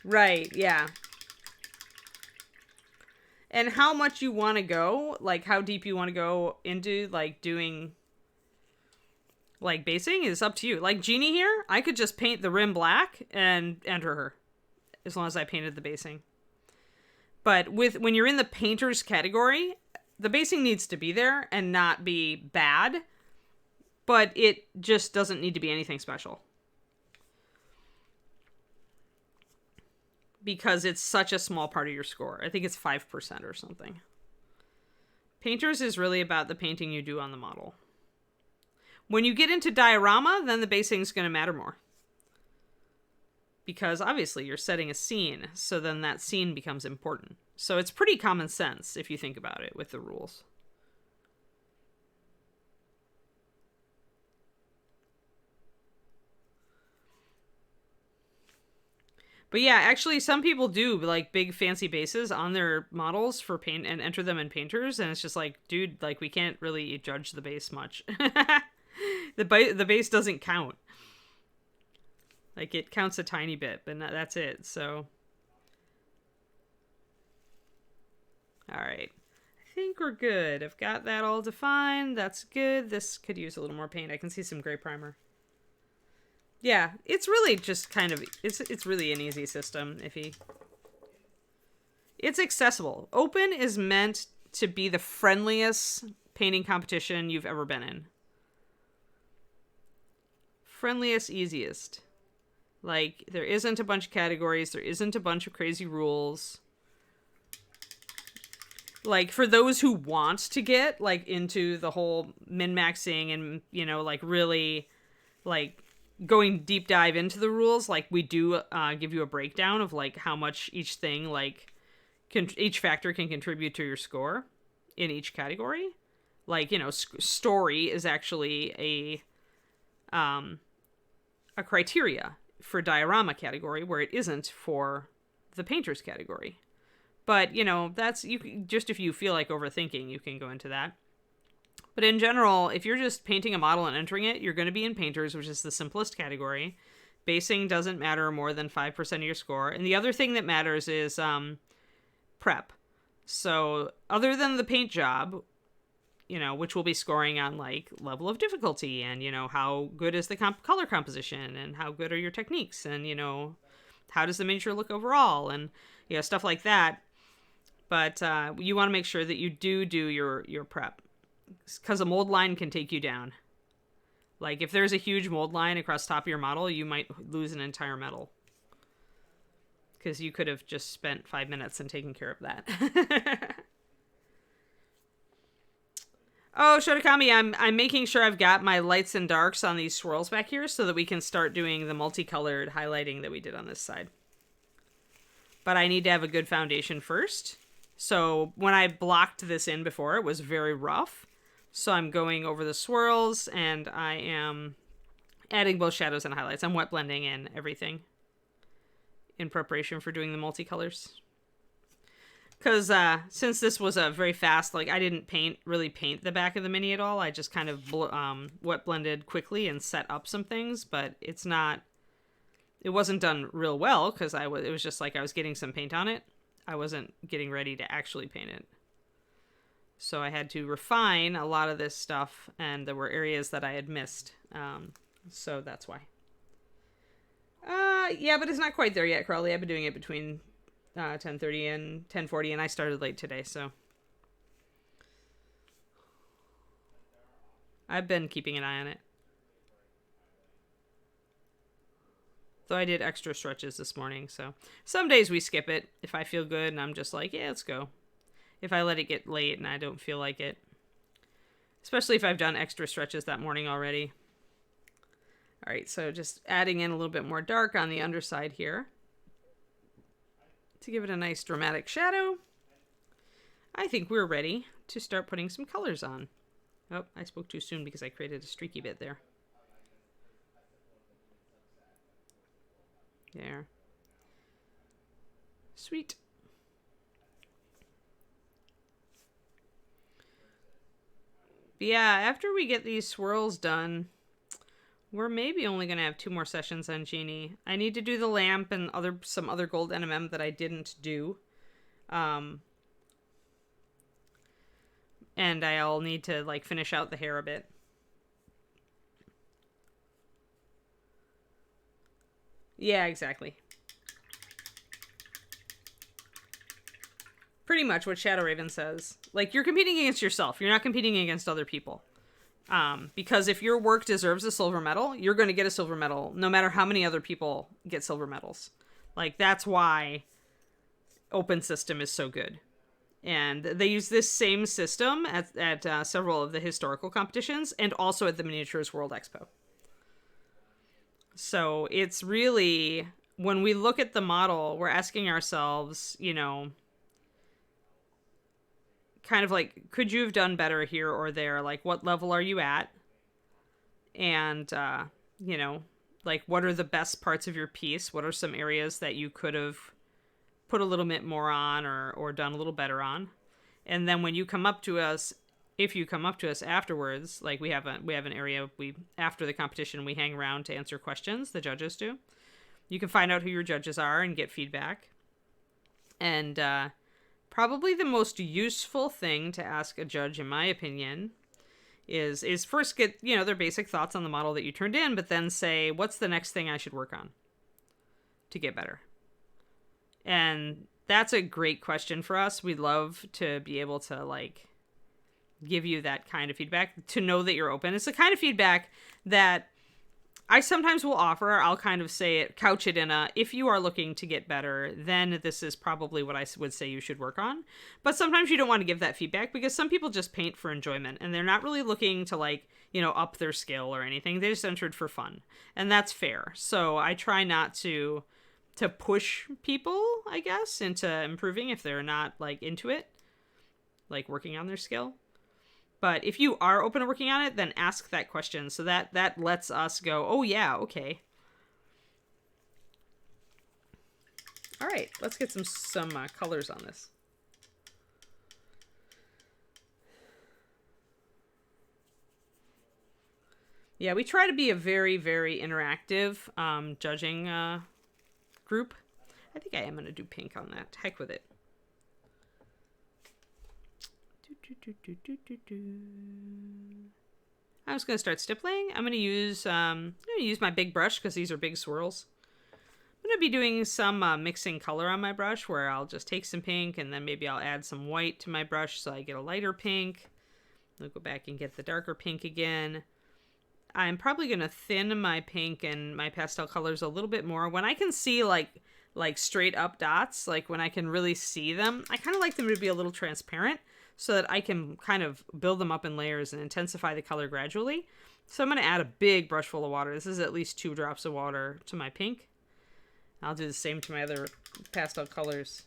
Right, yeah. And how much you want to go, like how deep you want to go into like doing like basing is up to you. Like Genie here, I could just paint the rim black and enter her. As long as I painted the basing. But when you're in the painters category, the basing needs to be there and not be bad, but it just doesn't need to be anything special. Because it's such a small part of your score. I think it's 5% or something. Painters is really about the painting you do on the model. When you get into diorama, then the basing's going to matter more. Because obviously you're setting a scene, so then that scene becomes important. So it's pretty common sense if you think about it with the rules. But yeah, actually some people do like big fancy bases on their models for paint and enter them in painters, and it's just like, dude, like we can't really judge the base much. The base doesn't count. Like, it counts a tiny bit, but that's it, so. Alright. I think we're good. I've got that all defined. That's good. This could use a little more paint. I can see some gray primer. Yeah, it's really just kind of, it's really an easy system, It's accessible. Open is meant to be the friendliest painting competition you've ever been in. Friendliest, easiest. Like, there isn't a bunch of categories. There isn't a bunch of crazy rules. Like, for those who want to get, like, into the whole min-maxing and, you know, like, really, like, going deep dive into the rules, like, we do give you a breakdown of, like, how much each thing, like, each factor can contribute to your score in each category. Like, you know, story is actually a criteria for diorama category where it isn't for the painters category. But, you know, that's, just if you feel like overthinking, you can go into that. But in general, if you're just painting a model and entering it, you're going to be in painters, which is the simplest category. Basing doesn't matter more than 5% of your score. And the other thing that matters is prep. So other than the paint job, you know, which we'll be scoring on, like, level of difficulty and, you know, how good is the color composition and how good are your techniques and, you know, how does the miniature look overall and, you know, stuff like that. But you want to make sure that you do your prep, because a mold line can take you down. Like, if there's a huge mold line across the top of your model, you might lose an entire medal. Because you could have just spent 5 minutes and taken care of that. Oh, Shotakami, I'm making sure I've got my lights and darks on these swirls back here so that we can start doing the multicolored highlighting that we did on this side. But I need to have a good foundation first. So when I blocked this in before, it was very rough. So I'm going over the swirls and I am adding both shadows and highlights. I'm wet blending in everything in preparation for doing the multicolors. Because since this was a very fast, like, I didn't really paint the back of the mini at all. I just kind of wet blended quickly and set up some things, but it wasn't done real well because it was just like I was getting some paint on it. I wasn't getting ready to actually paint it. So I had to refine a lot of this stuff, and there were areas that I had missed. So that's why. Yeah, but it's not quite there yet, Crowley. I've been doing it between 10:30 and 10:40, and I started late today, so I've been keeping an eye on it. Though I did extra stretches this morning, so some days we skip it if I feel good and I'm just like, yeah, let's go. If I let it get late and I don't feel like it. Especially if I've done extra stretches that morning already. All right, so just adding in a little bit more dark on the underside here to give it a nice dramatic shadow. I think we're ready to start putting some colors on. Oh, I spoke too soon because I created a streaky bit there. There. Sweet. But yeah, after we get these swirls done, we're maybe only going to have 2 more sessions on Genie. I need to do the lamp and some other gold NMM that I didn't do. And I'll need to like finish out the hair a bit. Yeah, exactly. Pretty much what Shadow Raven says. Like, you're competing against yourself. You're not competing against other people. Because if your work deserves a silver medal, you're going to get a silver medal no matter how many other people get silver medals. Like, that's why open system is so good. And they use this same system at several of the historical competitions and also at the Miniatures World Expo. So it's really, when we look at the model, we're asking ourselves, you know, kind of like, could you have done better here or there? Like, what level are you at? And, you know, like, what are the best parts of your piece? What are some areas that you could have put a little bit more on or done a little better on? And then when you come up to us, if you come up to us afterwards, like we have an area, after the competition, we hang around to answer questions, the judges do. You can find out who your judges are and get feedback. And, probably the most useful thing to ask a judge, in my opinion, is first get, you know, their basic thoughts on the model that you turned in, but then say, what's the next thing I should work on to get better? And that's a great question for us. We love to be able to, like, give you that kind of feedback, to know that you're open. It's the kind of feedback that I sometimes will offer. I'll kind of say it, couch it in a, if you are looking to get better, then this is probably what I would say you should work on. But sometimes you don't want to give that feedback because some people just paint for enjoyment and they're not really looking to, like, you know, up their skill or anything. They just entered for fun. And that's fair. So I try not to push people, I guess, into improving if they're not, like, into it, like working on their skill. But if you are open to working on it, then ask that question. So that lets us go, oh yeah, okay. All right, let's get some colors on this. Yeah, we try to be a very, very interactive judging group. I think I am going to do pink on that. Heck with it. I'm just going to start stippling. I'm going to use my big brush because these are big swirls. I'm going to be doing some mixing color on my brush where I'll just take some pink and then maybe I'll add some white to my brush so I get a lighter pink. I'll go back and get the darker pink again. I'm probably going to thin my pink and my pastel colors a little bit more. When I can see like straight up dots, like when I can really see them, I kind of like them to be a little transparent so that I can kind of build them up in layers and intensify the color gradually. So I'm going to add a big brush full of water. This is at least 2 drops of water to my pink. I'll do the same to my other pastel colors.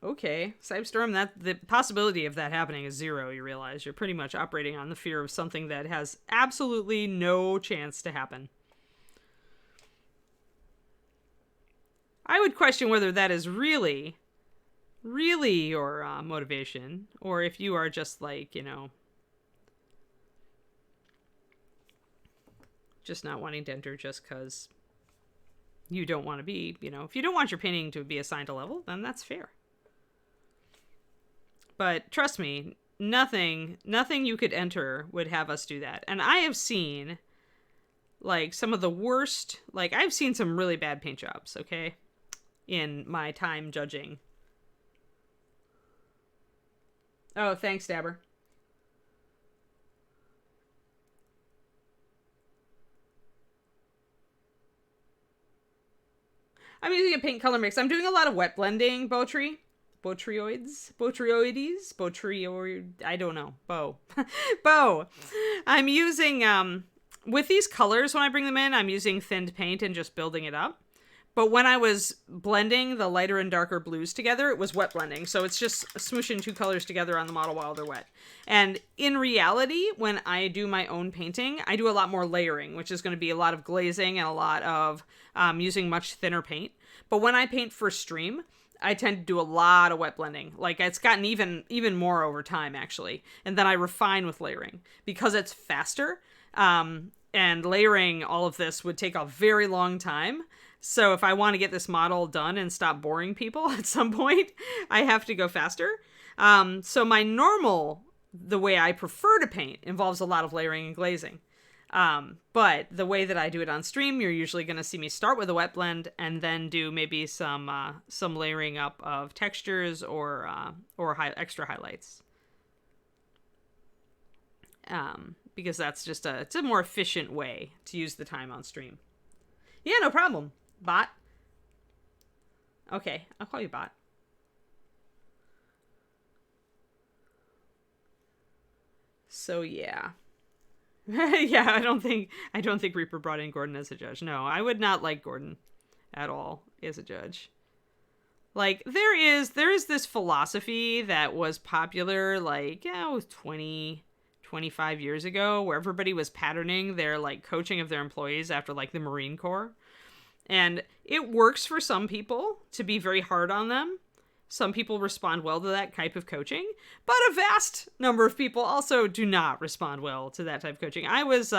Okay. Cyberstorm, that the possibility of that happening is 0, you realize. You're pretty much operating on the fear of something that has absolutely no chance to happen. I would question whether that is really really your motivation, or if you are just like, just not wanting to enter just because you don't want to be, if you don't want your painting to be assigned a level, then that's fair. But trust me, nothing you could enter would have us do that. And I have seen like some of the worst, like I've seen some really bad paint jobs, okay, in my time judging. Oh, thanks, Dabber. I'm using a paint color mix. I'm doing a lot of wet blending, Botryoids? I don't know. Bo. I'm using, with these colors when I bring them in, I'm using thinned paint and just building it up. But when I was blending the lighter and darker blues together, it was wet blending. So it's just smooshing two colors together on the model while they're wet. And in reality, when I do my own painting, I do a lot more layering, which is going to be a lot of glazing and a lot of using much thinner paint. But when I paint for stream, I tend to do a lot of wet blending. Like it's gotten even more over time, actually. And then I refine with layering because it's faster. And layering all of this would take a very long time. So if I want to get this model done and stop boring people at some point, I have to go faster. So the way I prefer to paint involves a lot of layering and glazing. But the way that I do it on stream, you're usually going to see me start with a wet blend and then do maybe some layering up of textures or extra highlights. Because that's just it's a more efficient way to use the time on stream. Yeah, no problem. Bot. Okay, I'll call you Bot. So yeah. Yeah, I don't think Reaper brought in Gordon as a judge. No, I would not like Gordon at all as a judge. Like there is this philosophy that was popular like 25 years ago where everybody was patterning their like coaching of their employees after like the Marine Corps. And it works for some people to be very hard on them. Some people respond well to that type of coaching, but a vast number of people also do not respond well to that type of coaching. I was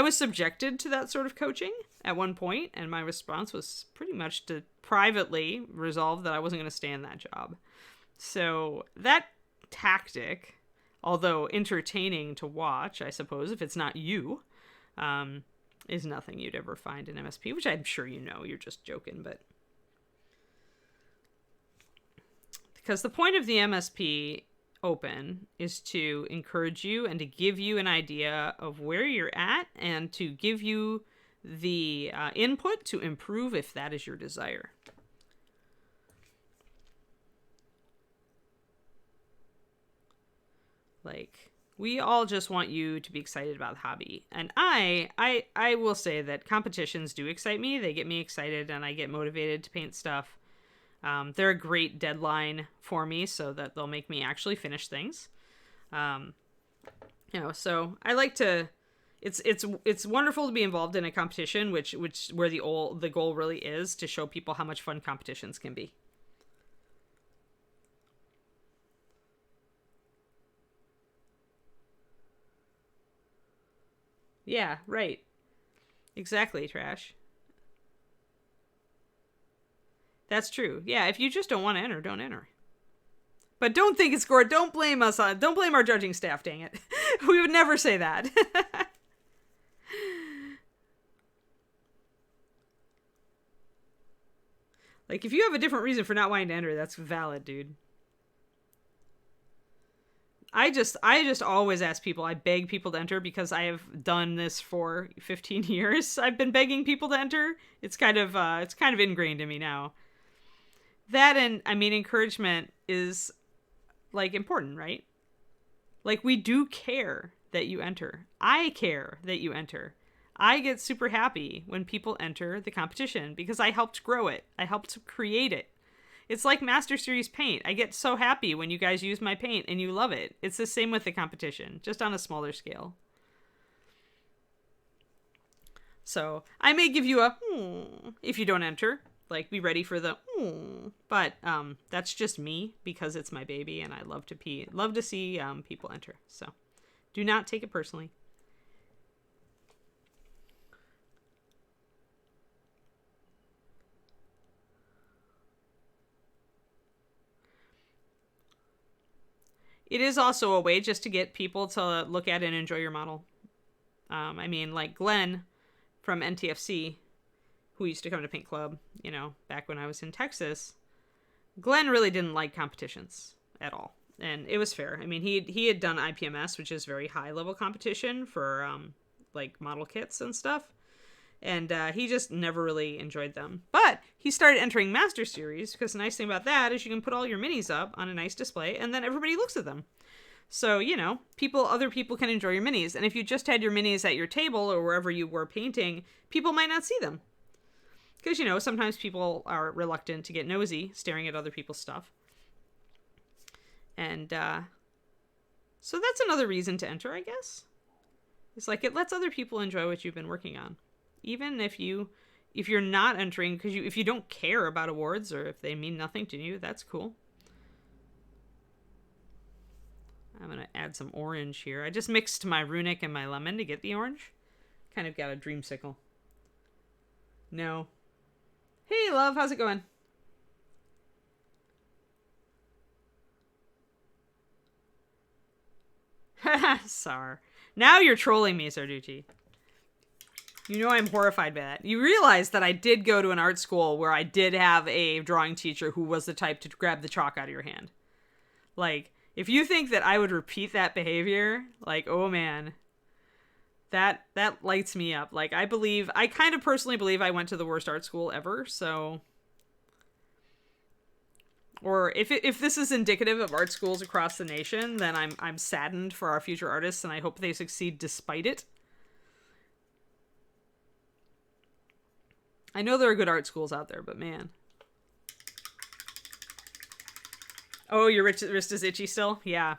subjected to that sort of coaching at one point, and my response was pretty much to privately resolve that I wasn't going to stay in that job. So that tactic, although entertaining to watch, I suppose, if it's not you, is nothing you'd ever find in MSP, which I'm sure you're just joking, but... Because the point of the MSP Open is to encourage you and to give you an idea of where you're at and to give you the input to improve if that is your desire. Like... We all just want you to be excited about the hobby. And I will say that competitions do excite me. They get me excited and I get motivated to paint stuff. They're a great deadline for me so that they'll make me actually finish things. So I like to... It's wonderful to be involved in a competition, which where the goal really is to show people how much fun competitions can be. Yeah, right. Exactly, Trash. That's true. Yeah, if you just don't want to enter, don't enter. But don't think it's scored. Don't blame our judging staff, dang it. We would never say that. Like, if you have a different reason for not wanting to enter, that's valid, dude. I just always ask people, I beg people to enter because I have done this for 15 years. I've been begging people to enter. It's kind of ingrained in me now. That and, I mean, encouragement is, like, important, right? Like, we do care that you enter. I care that you enter. I get super happy when people enter the competition because I helped grow it. I helped create it. It's like Master Series paint. I get so happy when you guys use my paint and you love it. It's the same with the competition, just on a smaller scale. So I may give you a if you don't enter. Like, be ready for the, but that's just me because it's my baby and I love to see people enter. So do not take it personally. It is also a way just to get people to look at and enjoy your model. I mean, like Glenn from NTFC, who used to come to Paint Club, back when I was in Texas, Glenn really didn't like competitions at all. And it was fair. I mean, he had done IPMS, which is very high level competition for like model kits and stuff. And he just never really enjoyed them. But he started entering Master Series because the nice thing about that is you can put all your minis up on a nice display and then everybody looks at them. So, other people can enjoy your minis. And if you just had your minis at your table or wherever you were painting, people might not see them. Because, sometimes people are reluctant to get nosy staring at other people's stuff. And so that's another reason to enter, I guess. It's like it lets other people enjoy what you've been working on. Even if you're not entering, because if you don't care about awards or if they mean nothing to you, that's cool. I'm going to add some orange here. I just mixed my runic and my lemon to get the orange. Kind of got a dreamsicle. No. Hey, love, how's it going? Sar. Now you're trolling me, Sarducci. I'm horrified by that. You realize that I did go to an art school where I did have a drawing teacher who was the type to grab the chalk out of your hand. Like, if you think that I would repeat that behavior, like, oh man, that lights me up. Like, I kind of personally believe I went to the worst art school ever, so... Or if this is indicative of art schools across the nation, then I'm saddened for our future artists, and I hope they succeed despite it. I know there are good art schools out there, but man. Oh, your wrist is itchy still? Yeah.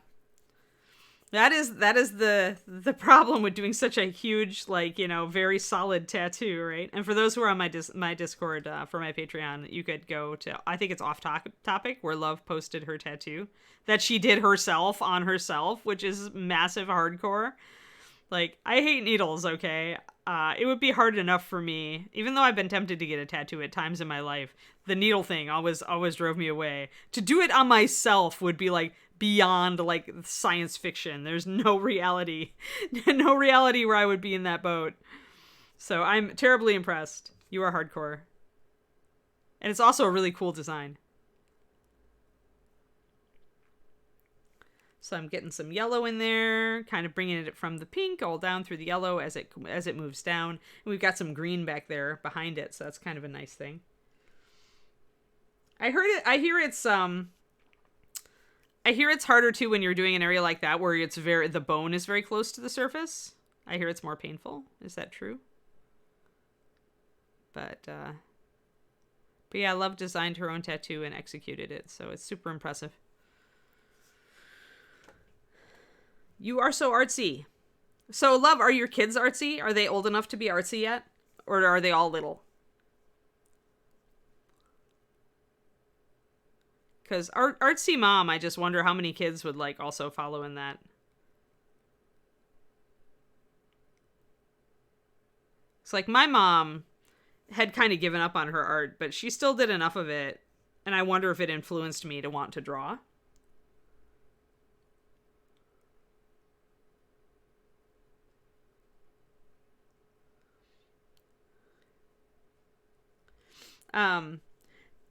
That is the problem with doing such a huge, very solid tattoo, right? And for those who are on my Discord for my Patreon, you could go to, I think it's Off Topic, where Love posted her tattoo that she did herself on herself, which is massive hardcore. Like, I hate needles, okay? It would be hard enough for me, even though I've been tempted to get a tattoo at times in my life. The needle thing always drove me away. To do it on myself would be beyond science fiction. There's no reality, no reality where I would be in that boat. So I'm terribly impressed. You are hardcore, and it's also a really cool design. So I'm getting some yellow in there, kind of bringing it from the pink all down through the yellow as it moves down. And we've got some green back there behind it, so that's kind of a nice thing. I hear it's harder too when you're doing an area like that where the bone is very close to the surface. I hear it's more painful. Is that true? But yeah, Love designed her own tattoo and executed it, so it's super impressive. You are so artsy. So, Love, are your kids artsy? Are they old enough to be artsy yet? Or are they all little? Because artsy mom, I just wonder how many kids would also follow in that. It's like my mom had kind of given up on her art, but she still did enough of it. And I wonder if it influenced me to want to draw.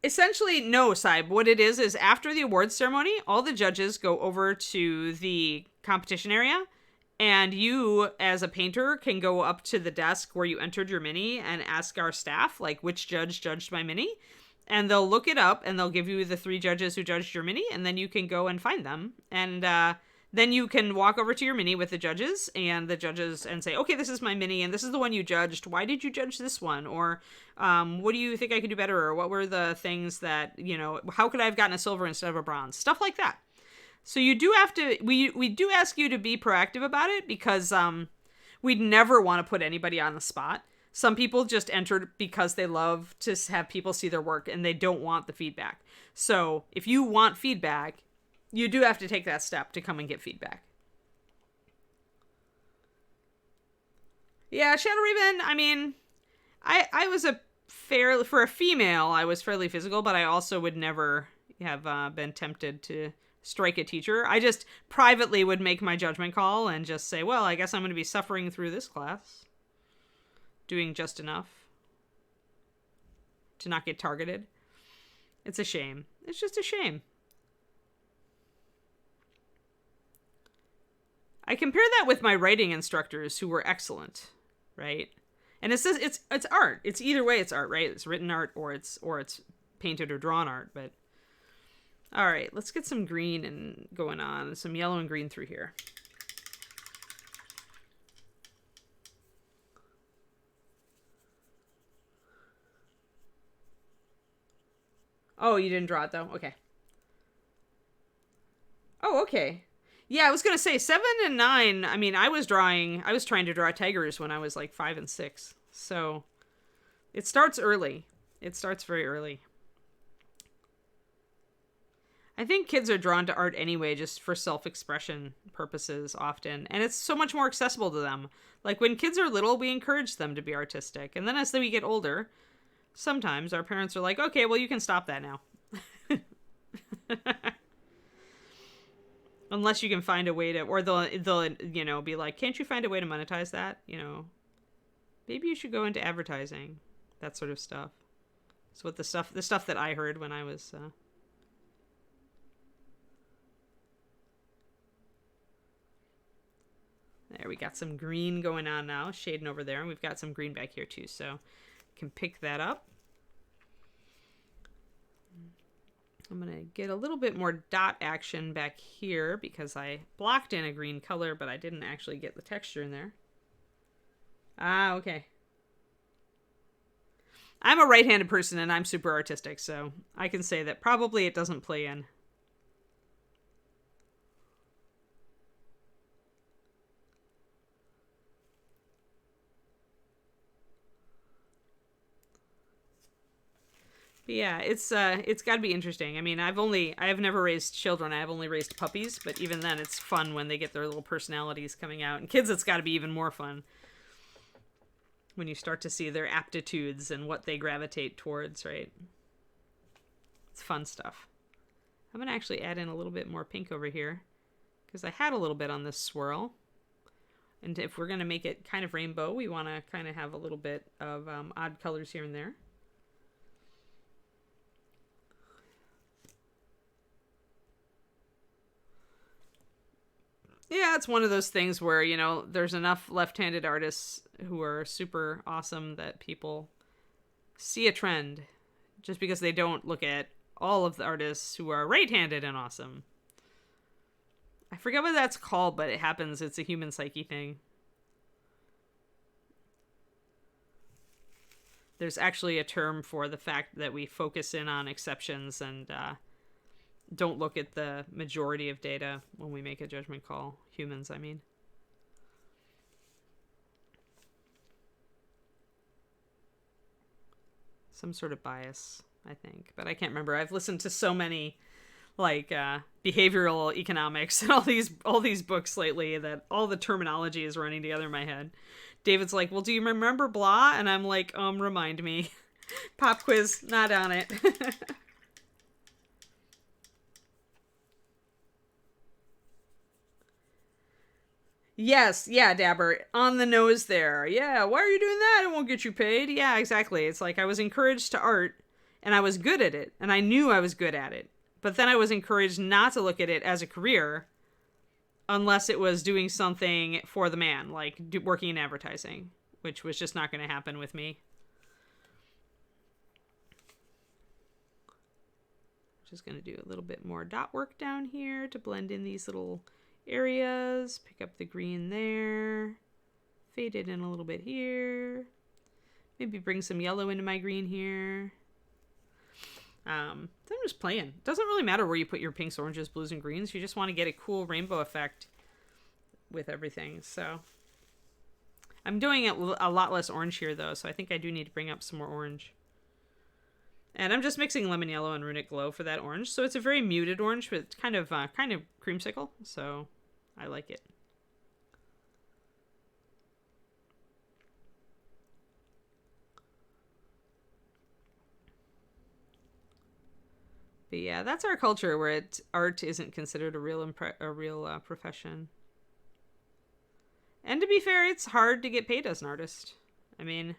Essentially, no, Saib. What it is after the awards ceremony, all the judges go over to the competition area, and you, as a painter, can go up to the desk where you entered your mini and ask our staff, which judge judged my mini, and they'll look it up, and they'll give you the 3 judges who judged your mini, and then you can go and find them, and then you can walk over to your mini with the judges and say, okay, this is my mini and this is the one you judged. Why did you judge this one? Or what do you think I could do better? Or what were the things that, how could I have gotten a silver instead of a bronze? Stuff like that. So you do have to, we do ask you to be proactive about it because we'd never want to put anybody on the spot. Some people just enter because they love to have people see their work and they don't want the feedback. So if you want feedback, you do have to take that step to come and get feedback. Yeah, Shadow Raven, I mean, I was for a female, I was fairly physical, but I also would never have been tempted to strike a teacher. I just privately would make my judgment call and just say, well, I guess I'm going to be suffering through this class. Doing just enough to not get targeted. It's a shame. It's just a shame. I compare that with my writing instructors who were excellent, right? And it's art. It's either way it's art, right? It's written art or it's painted or drawn art, but all right, let's get some green and going on, some yellow and green through here. Oh, you didn't draw it though? Okay. Oh, okay. Yeah, I was going to say 7 and 9. I mean, I was trying to draw tigers when I was like 5 and 6. So it starts early. It starts very early. I think kids are drawn to art anyway, just for self-expression purposes often. And it's so much more accessible to them. Like when kids are little, we encourage them to be artistic. And then as we get older, sometimes our parents are like, okay, well, you can stop that now. Unless you can find a way to, or they'll be like, can't you find a way to monetize that? Maybe you should go into advertising, that sort of stuff. So what the stuff that I heard when I was, there, we got some green going on now, shading over there, and we've got some green back here too, so can pick that up. I'm going to get a little bit more dot action back here because I blocked in a green color, but I didn't actually get the texture in there. Ah, okay. I'm a right-handed person and I'm super artistic, so I can say that probably it doesn't play in. But yeah, it's got to be interesting. I mean, I've never raised children. I've only raised puppies, but even then it's fun when they get their little personalities coming out. And kids, it's got to be even more fun when you start to see their aptitudes and what they gravitate towards, right? It's fun stuff. I'm going to actually add in a little bit more pink over here because I had a little bit on this swirl. And if we're going to make it kind of rainbow, we want to kind of have a little bit of odd colors here and there. Yeah, it's one of those things where, there's enough left-handed artists who are super awesome that people see a trend just because they don't look at all of the artists who are right-handed and awesome. I forget what that's called, but it happens. It's a human psyche thing. There's actually a term for the fact that we focus in on exceptions and don't look at the majority of data when we make a judgment call. Humans, I mean. Some sort of bias, I think. But I can't remember. I've listened to so many behavioral economics and all these books lately that all the terminology is running together in my head. David's like, well, do you remember blah? And I'm like, remind me. Pop quiz, not on it. Yes, yeah, Dabber, on the nose there. Yeah, why are you doing that? It won't get you paid. Yeah, exactly. It's like I was encouraged to art, and I was good at it, and I knew I was good at it. But then I was encouraged not to look at it as a career unless it was doing something for the man, like working in advertising, which was just not going to happen with me. Just going to do a little bit more dot work down here to blend in these little areas. Pick up the green there. Fade it in a little bit here. Maybe bring some yellow into my green here. I'm just playing. It doesn't really matter where you put your pinks, oranges, blues, and greens. You just want to get a cool rainbow effect with everything. So I'm doing it a lot less orange here, though, so I think I do need to bring up some more orange. And I'm just mixing lemon yellow and runic glow for that orange. So it's a very muted orange, but it's kind of creamsicle. So I like it. But yeah, that's our culture where art isn't considered a real profession. And to be fair, it's hard to get paid as an artist. I mean,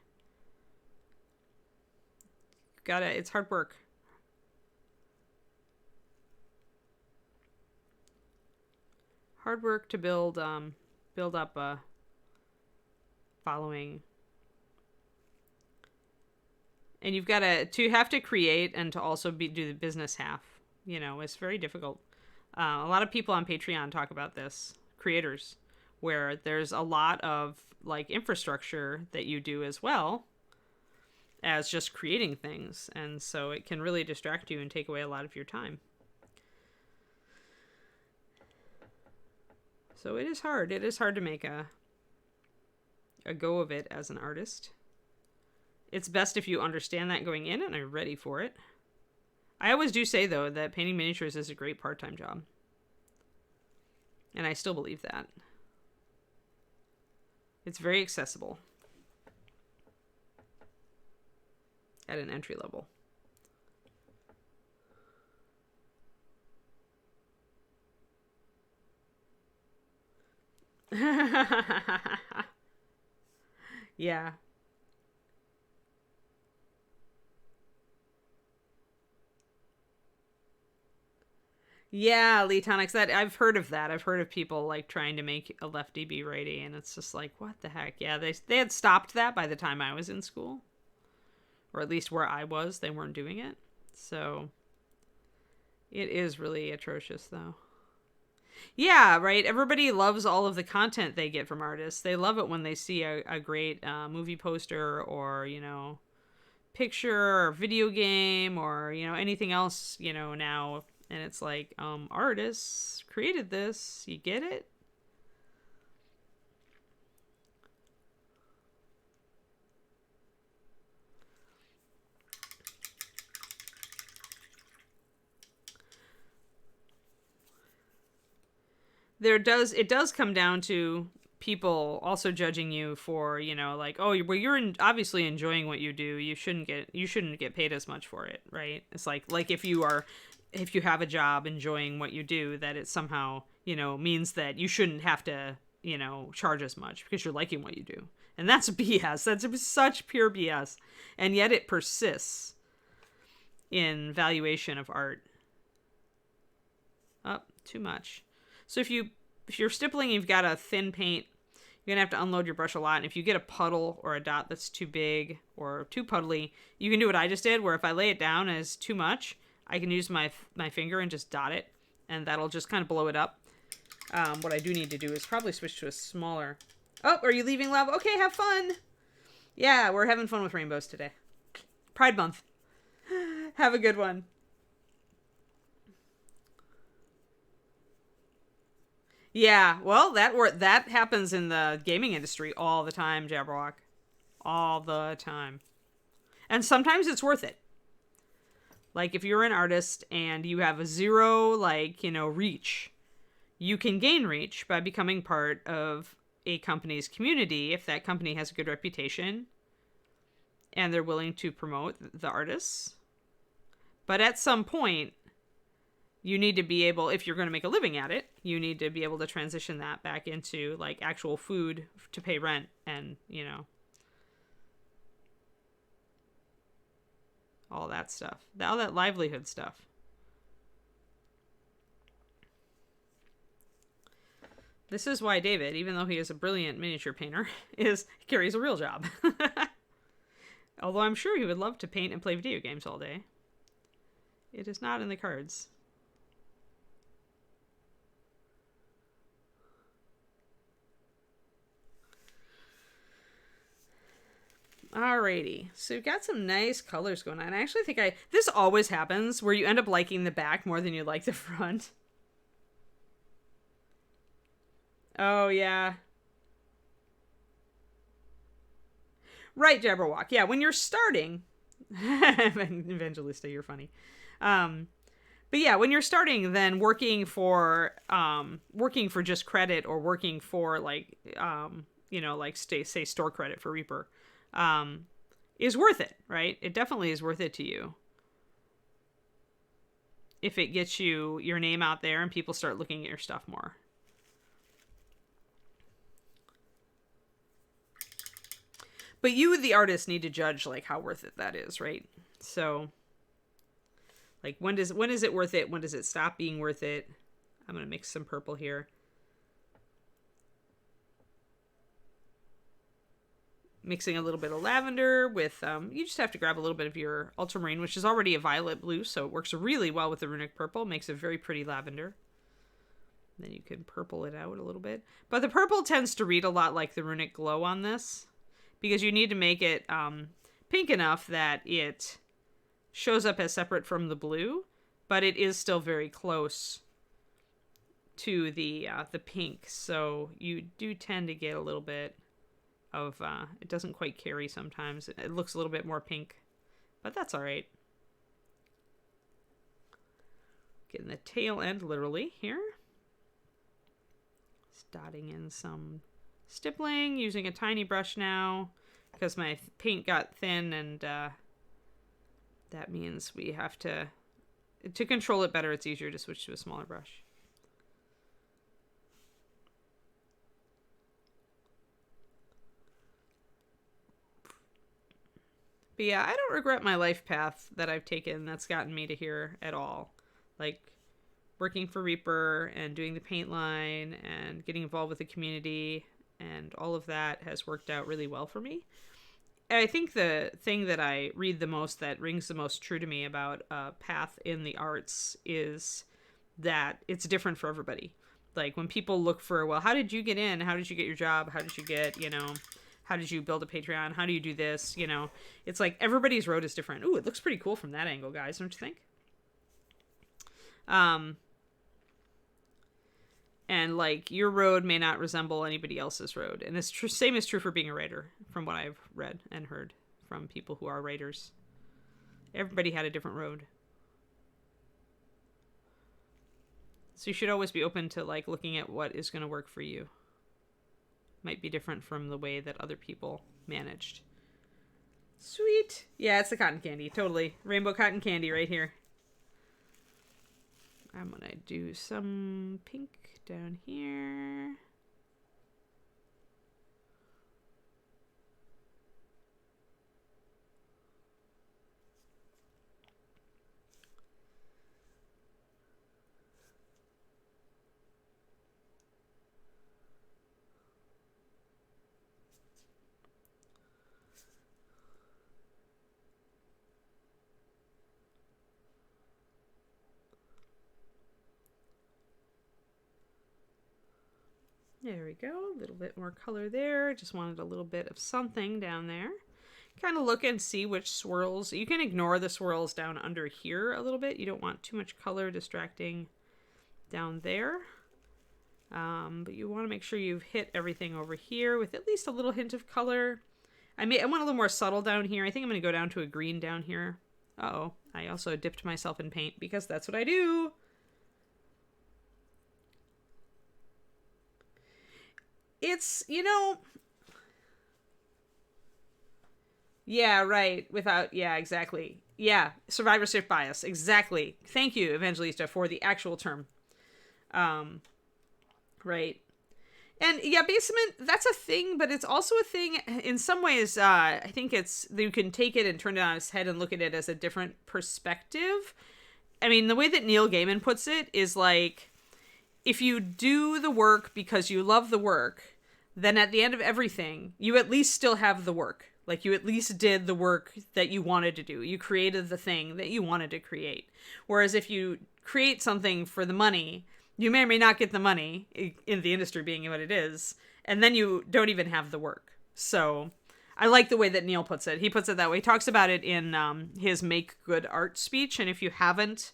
it's hard work. Hard work to build up a following. And you've got to have to create and to also do the business half. You know, it's very difficult. A lot of people on Patreon talk about this, creators, where there's a lot of like infrastructure that you do as well as just creating things. And so it can really distract you and take away a lot of your time. So it is hard. It is hard to make a go of it as an artist. It's best if you understand that going in and are ready for it. I always do say, though, that painting miniatures is a great part-time job. And I still believe that. It's very accessible at an entry level. Yeah. Yeah, Lee Tonics. That I've heard of that. I've heard of people like trying to make a lefty be righty, and it's just like, what the heck? Yeah, they had stopped that by the time I was in school, or at least where I was, they weren't doing it. So it is really atrocious, though. Yeah, right. Everybody loves all of the content they get from artists. They love it when they see a great movie poster or, you know, picture or video game or, you know, anything else, you know, now. And it's like, artists created this. You get it? It does come down to people also judging you for, you know, like, oh, well, you're obviously enjoying what you do. You shouldn't get paid as much for it, right? It's like if you have a job enjoying what you do, that it somehow, you know, means that you shouldn't have to, you know, charge as much because you're liking what you do. And that's BS. That's such pure BS. And yet it persists in valuation of art. Oh, too much. So if you're stippling, you've got a thin paint, you're going to have to unload your brush a lot. And if you get a puddle or a dot that's too big or too puddly, you can do what I just did, where if I lay it down as too much, I can use my finger and just dot it, and that'll just kind of blow it up. What I do need to do is probably switch to a smaller... Oh, are you leaving, love? Okay, have fun. Yeah, we're having fun with rainbows today. Pride Month. Have a good one. Yeah, well, that happens in the gaming industry all the time, Jabberwock. All the time. And sometimes it's worth it. Like, if you're an artist and you have a zero, like, you know, reach, you can gain reach by becoming part of a company's community if that company has a good reputation and they're willing to promote the artists. But at some point, you need to be able, if you're going to make a living at it, you need to be able to transition that back into, like, actual food to pay rent and, you know, all that stuff. All that livelihood stuff. This is why David, even though he is a brilliant miniature painter, carries a real job. Although I'm sure he would love to paint and play video games all day. It is not in the cards. Alrighty, so we've got some nice colors going on. I actually think this always happens where you end up liking the back more than you like the front. Oh, yeah. Right, Jabberwock. Yeah, when you're starting, Evangelista, you're funny. But yeah, when you're starting, then working for just credit or working for like, like say store credit for Reaper, is worth it, right? It definitely is worth it to you. If it gets your name out there and people start looking at your stuff more. But you, the artist, need to judge like how worth it that is, right? So, like when is it worth it? When does it stop being worth it? I'm gonna mix some purple here. Mixing a little bit of lavender with, you just have to grab a little bit of your ultramarine, which is already a violet blue, so it works really well with the runic purple. Makes a very pretty lavender. Then you can purple it out a little bit. But the purple tends to read a lot like the runic glow on this, because you need to make it pink enough that it shows up as separate from the blue, but it is still very close to the pink. So you do tend to get a little bit of, it doesn't quite carry sometimes. It looks a little bit more pink, but that's all right. Getting the tail end literally here. Just dotting in some stippling, using a tiny brush now because my paint got thin, and that means we have to control it better. It's easier to switch to a smaller brush. But yeah, I don't regret my life path that I've taken that's gotten me to here at all. Like working for Reaper and doing the paint line and getting involved with the community, and all of that has worked out really well for me. I think the thing that I read the most that rings the most true to me about a path in the arts is that it's different for everybody. Like when people look for, well, how did you get in? How did you get your job? How did you get, how did you build a Patreon? How do you do this? It's like everybody's road is different. Ooh, it looks pretty cool from that angle, guys, don't you think? And like your road may not resemble anybody else's road. And it's same is true for being a writer, from what I've read and heard from people who are writers. Everybody had a different road. So you should always be open to like looking at what is going to work for you. Might be different from the way that other people managed. Sweet. Yeah, it's the cotton candy. Totally. Rainbow cotton candy right here. I'm going to do some pink down here. There we go. A little bit more color there. Just wanted a little bit of something down there. Kind of look and see which swirls. You can ignore the swirls down under here a little bit. You don't want too much color distracting down there. But you want to make sure you've hit everything over here with at least a little hint of color. I want a little more subtle down here. I think I'm going to go down to a green down here. Uh-oh. I also dipped myself in paint because that's what I do. It's, yeah, right. Yeah, exactly. Yeah, survivorship bias. Exactly. Thank you, Evangelista, for the actual term. Right. And yeah, basement, that's a thing, but it's also a thing in some ways. I think you can take it and turn it on its head and look at it as a different perspective. I mean, the way that Neil Gaiman puts it is like, if you do the work because you love the work, then at the end of everything, you at least still have the work. Like you at least did the work that you wanted to do. You created the thing that you wanted to create. Whereas if you create something for the money, you may or may not get the money, in the industry being what it is, and then you don't even have the work. So I like the way that Neil puts it. He puts it that way. He talks about it in his Make Good Art speech. And if you haven't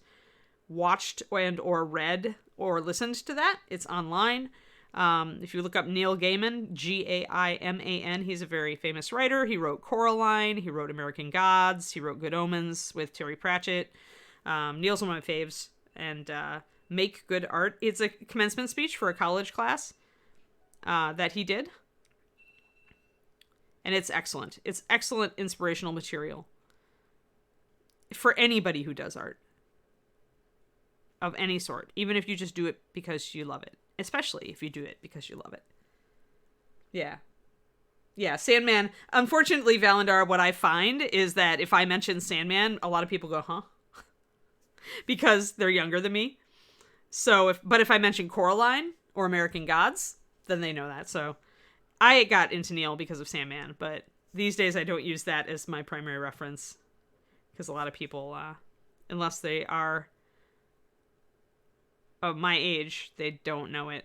watched and or read or listened to that, it's online. If you look up Neil Gaiman, Gaiman, he's a very famous writer. He wrote Coraline. He wrote American Gods. He wrote Good Omens with Terry Pratchett. Neil's one of my faves. And Make Good Art. It's a commencement speech for a college class that he did. And it's excellent. It's excellent inspirational material for anybody who does art of any sort, even if you just do it because you love it, especially if you do it because you love it. Yeah, Sandman. Unfortunately, Valandar, what I find is that if I mention Sandman, a lot of people go, huh? Because they're younger than me. So if I mention Coraline or American Gods, then they know that. So I got into Neil because of Sandman, but these days I don't use that as my primary reference because a lot of people, unless they are of my age, they don't know it.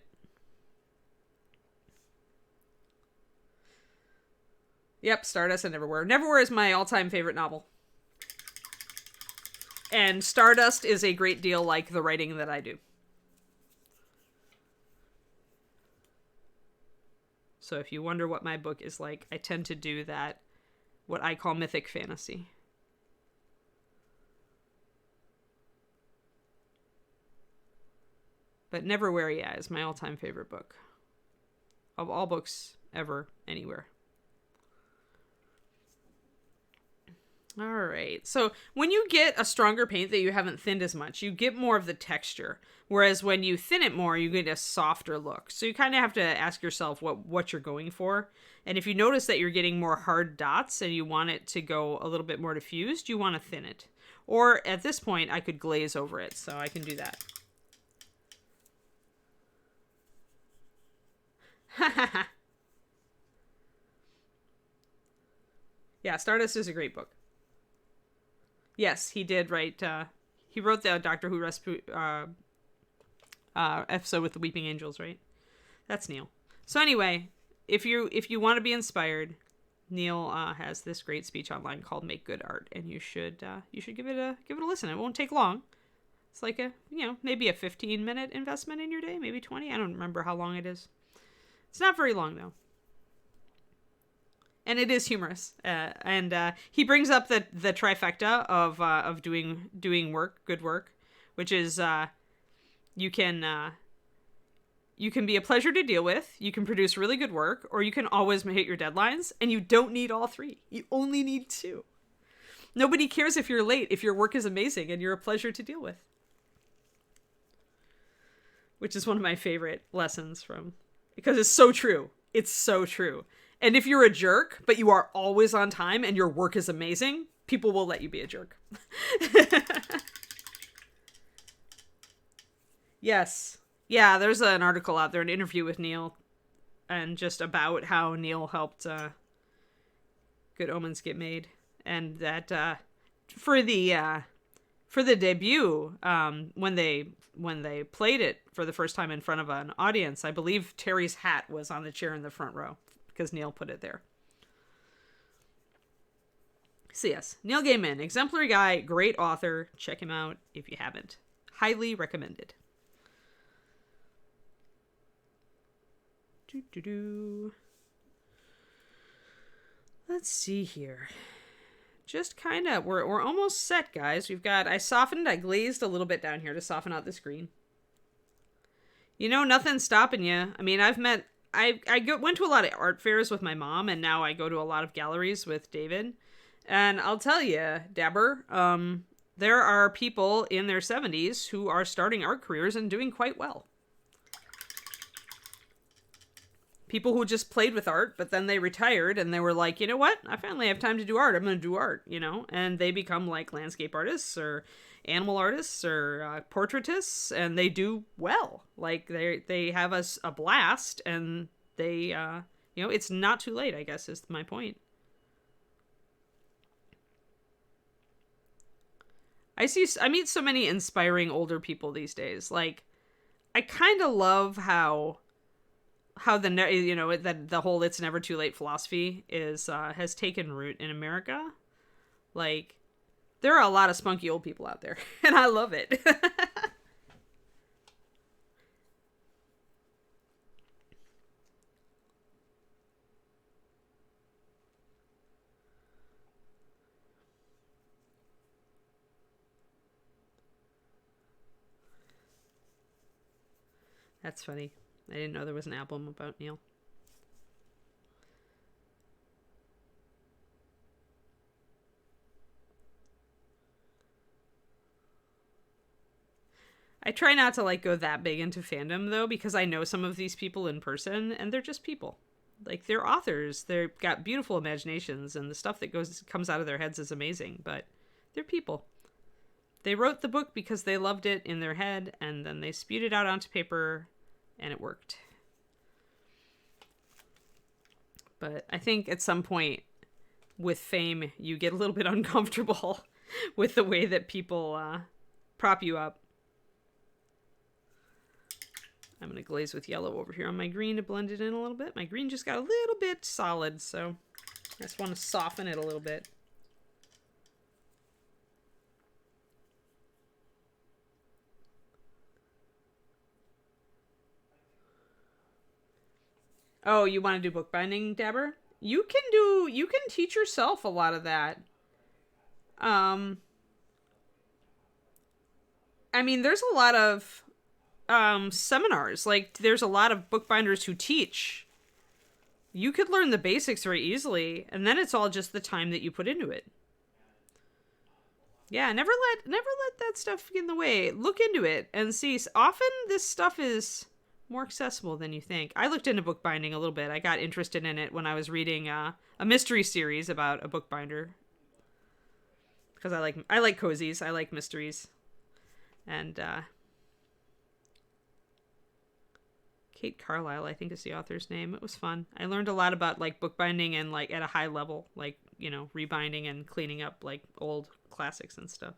Yep, Stardust and Neverwhere. Neverwhere is my all-time favorite novel. And Stardust is a great deal like the writing that I do. So if you wonder what my book is like, I tend to do that, what I call mythic fantasy. But Neverwhere, yeah, is my all-time favorite book. Of all books ever, anywhere. All right. So when you get a stronger paint that you haven't thinned as much, you get more of the texture. Whereas when you thin it more, you get a softer look. So you kind of have to ask yourself what you're going for. And if you notice that you're getting more hard dots and you want it to go a little bit more diffused, you want to thin it. Or at this point, I could glaze over it. So I can do that. Yeah, Stardust is a great book. Yes, he did write. He wrote the Doctor Who episode with the Weeping Angels, right? That's Neil. So anyway, if you want to be inspired, Neil has this great speech online called "Make Good Art," and you should give it a listen. It won't take long. It's like maybe a 15-minute investment in your day, maybe 20. I don't remember how long it is. It's not very long though. And it is humorous, and he brings up the trifecta of doing work, good work, which is you can be a pleasure to deal with, you can produce really good work, or you can always hit your deadlines, and you don't need all three. You only need two. Nobody cares if you're late if your work is amazing and you're a pleasure to deal with, which is one of my favorite lessons because it's so true. It's so true. And if you're a jerk, but you are always on time and your work is amazing, people will let you be a jerk. Yes. Yeah, there's an article out there, an interview with Neil, and just about how Neil helped Good Omens get made. And that for the debut, when they played it for the first time in front of an audience, I believe Terry's hat was on the chair in the front row. Because Neil put it there. So yes, Neil Gaiman, exemplary guy, great author. Check him out if you haven't. Highly recommended. Let's see here. Just kind of, we're almost set, guys. I glazed a little bit down here to soften out the screen. Nothing's stopping you. I mean, I went to a lot of art fairs with my mom, and now I go to a lot of galleries with David. And I'll tell you, Dapper, there are people in their 70s who are starting art careers and doing quite well. People who just played with art, but then they retired and they were like, you know what? I finally have time to do art. I'm going to do art, And they become like landscape artists or animal artists or portraitists, and they do well. Like they have a blast, and they it's not too late, I guess, is my point. I meet so many inspiring older people these days. Like, I kind of love how the whole "it's never too late" philosophy has taken root in America. Like, there are a lot of spunky old people out there, and I love it. That's funny. I didn't know there was an album about Neil. I try not to like go that big into fandom though, because I know some of these people in person and they're just people. Like, they're authors. They've got beautiful imaginations and the stuff that comes out of their heads is amazing, but they're people. They wrote the book because they loved it in their head and then they spewed it out onto paper and it worked. But I think at some point with fame, you get a little bit uncomfortable with the way that people prop you up. I'm going to glaze with yellow over here on my green to blend it in a little bit. My green just got a little bit solid, so I just want to soften it a little bit. Oh, you want to do bookbinding, Dabber? You can teach yourself a lot of that. I mean, there's a lot of seminars. Like, there's a lot of bookbinders who teach. You could learn the basics very easily, and then it's all just the time that you put into it. Yeah, never let that stuff get in the way. Look into it and see. Often this stuff is more accessible than you think. I looked into bookbinding a little bit. I got interested in it when I was reading a mystery series about a bookbinder. Because I like cozies. I like mysteries. And Kate Carlisle, I think is the author's name. It was fun. I learned a lot about like bookbinding and like at a high level, like, you know, rebinding and cleaning up like old classics and stuff.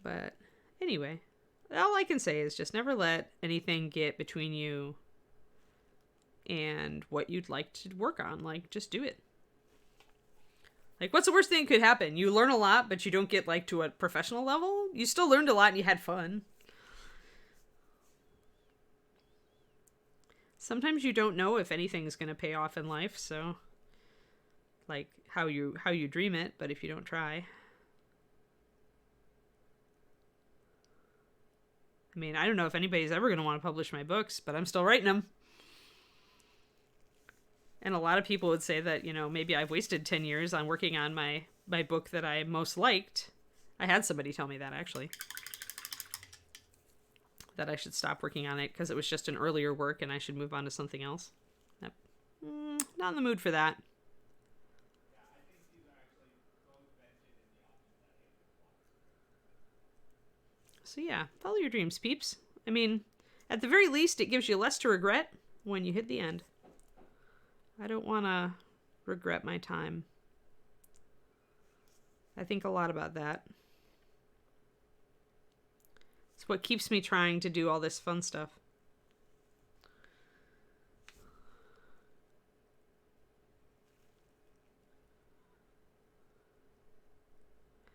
But anyway, all I can say is just never let anything get between you and what you'd like to work on. Like, just do it. Like, what's the worst thing that could happen? You learn a lot, but you don't get like to a professional level. You still learned a lot and you had fun. Sometimes you don't know if anything's going to pay off in life, so like how you dream it, but if you don't try. I mean, I don't know if anybody's ever going to want to publish my books, but I'm still writing them. And a lot of people would say that, you know, maybe I've wasted 10 years on working on my book that I most liked. I had somebody tell me that, actually. That I should stop working on it because it was just an earlier work and I should move on to something else. Yep. Not in the mood for that. So yeah, follow your dreams, peeps. I mean, at the very least, it gives you less to regret when you hit the end. I don't want to regret my time. I think a lot about that. It's what keeps me trying to do all this fun stuff.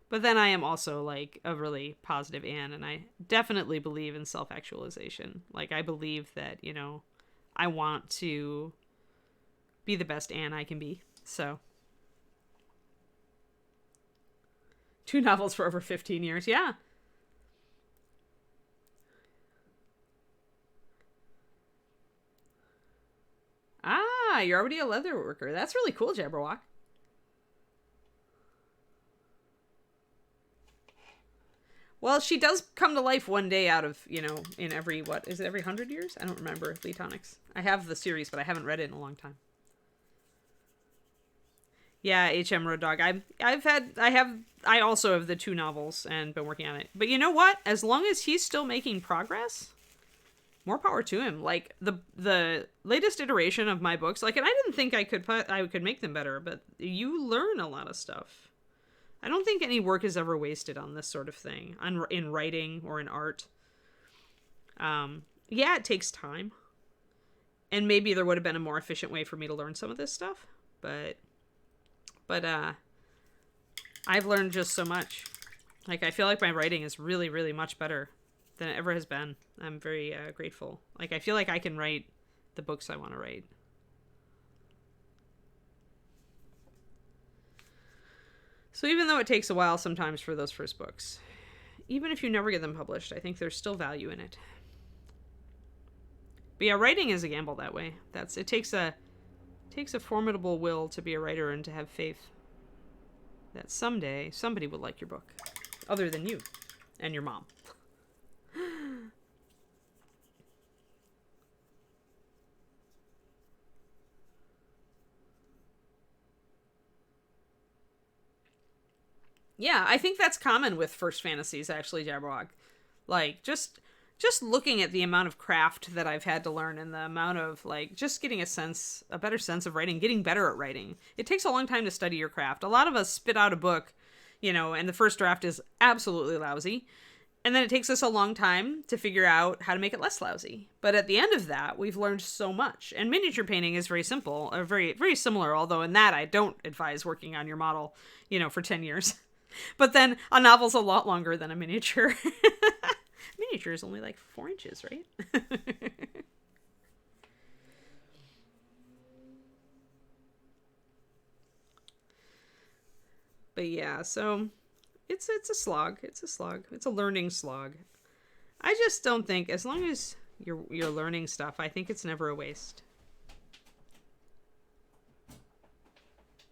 But then I am also like a really positive Anne, and I definitely believe in self-actualization. Like, I believe that, you know, I want to be the best Anne I can be. So 2 novels for over 15 years. Yeah. Ah, you're already a leather worker. That's really cool, Jabberwock. Well, she does come to life one day out of, you know, in every, what, is it every 100 years? I don't remember, Lee Tonics. I have the series, but I haven't read it in a long time. Yeah, H.M. Road Dog. I also have the 2 novels and been working on it. But you know what? As long as he's still making progress, more power to him. Like, the latest iteration of my books, like, and I didn't think I could make them better, but you learn a lot of stuff. I don't think any work is ever wasted on this sort of thing, in writing or in art. Yeah, it takes time. And maybe there would have been a more efficient way for me to learn some of this stuff, but I've learned just so much. Like, I feel like my writing is really, really much better than it ever has been. I'm very grateful. Like, I feel like I can write the books I want to write. So even though it takes a while sometimes for those first books, even if you never get them published, I think there's still value in it. But yeah, writing is a gamble that way. It takes a formidable will to be a writer and to have faith that someday somebody will like your book, other than you and your mom. Yeah, I think that's common with first fantasies, actually, Jabberwock. Like, just looking at the amount of craft that I've had to learn and the amount of, like, just getting a better sense of writing, getting better at writing. It takes a long time to study your craft. A lot of us spit out a book, and the first draft is absolutely lousy. And then it takes us a long time to figure out how to make it less lousy. But at the end of that, we've learned so much. And miniature painting is very simple, or very, very similar, although in that I don't advise working on your model, for 10 years. But then a novel's a lot longer than a miniature. Miniature is only like 4 inches, right? But yeah, so it's a slog. It's a slog. It's a learning slog. I just don't think, as long as you're learning stuff, I think it's never a waste.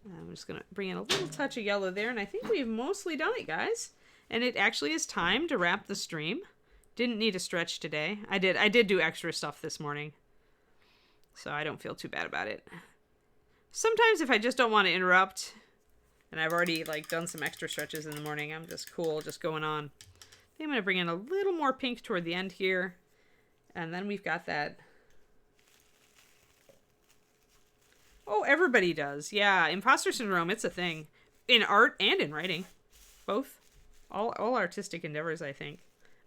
I'm just going to bring in a little touch of yellow there, and I think we've mostly done it, guys. And it actually is time to wrap the stream. Didn't need a stretch today. I did do extra stuff this morning, so I don't feel too bad about it. Sometimes if I just don't want to interrupt, and I've already done some extra stretches in the morning, I'm just cool, just going on. I think I'm going to bring in a little more pink toward the end here, and then we've got that. Oh, everybody does. Yeah, imposter syndrome, it's a thing. In art and in writing. Both. All artistic endeavors, I think.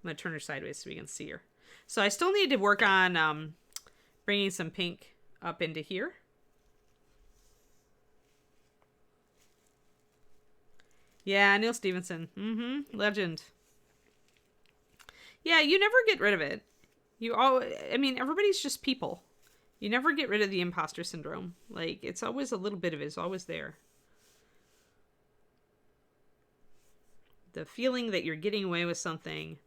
I'm going to turn her sideways so we can see her. So I still need to work on bringing some pink up into here. Yeah, Neil Stevenson. Legend. Yeah, you never get rid of it. Everybody's just people. You never get rid of the imposter syndrome. It's always a little bit of it. It's always there. The feeling that you're getting away with something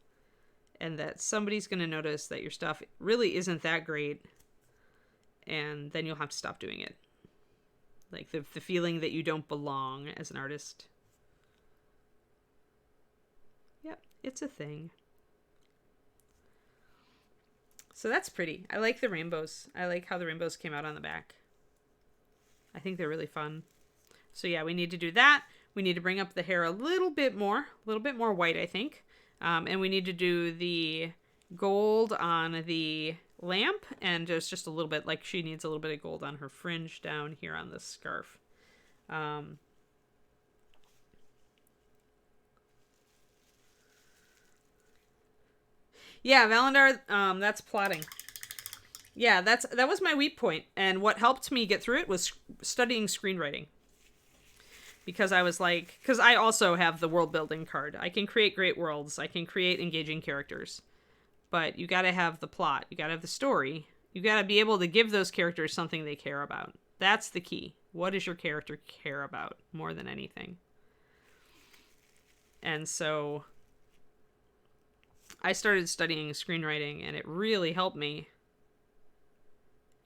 and that somebody's going to notice that your stuff really isn't that great, and then you'll have to stop doing it. The feeling that you don't belong as an artist. Yep, it's a thing. So that's pretty. I like the rainbows. I like how the rainbows came out on the back. I think they're really fun. So yeah, we need to do that. We need to bring up the hair a little bit more white, I think. And we need to do the gold on the lamp, and just a little bit, she needs a little bit of gold on her fringe down here on this scarf. Yeah, Valandar, that's plotting. Yeah, that was my weak point, and what helped me get through it was studying screenwriting. Because because I also have the world building card. I can create great worlds. I can create engaging characters. But you gotta have the plot. You gotta have the story. You gotta be able to give those characters something they care about. That's the key. What does your character care about more than anything? And so I started studying screenwriting, and it really helped me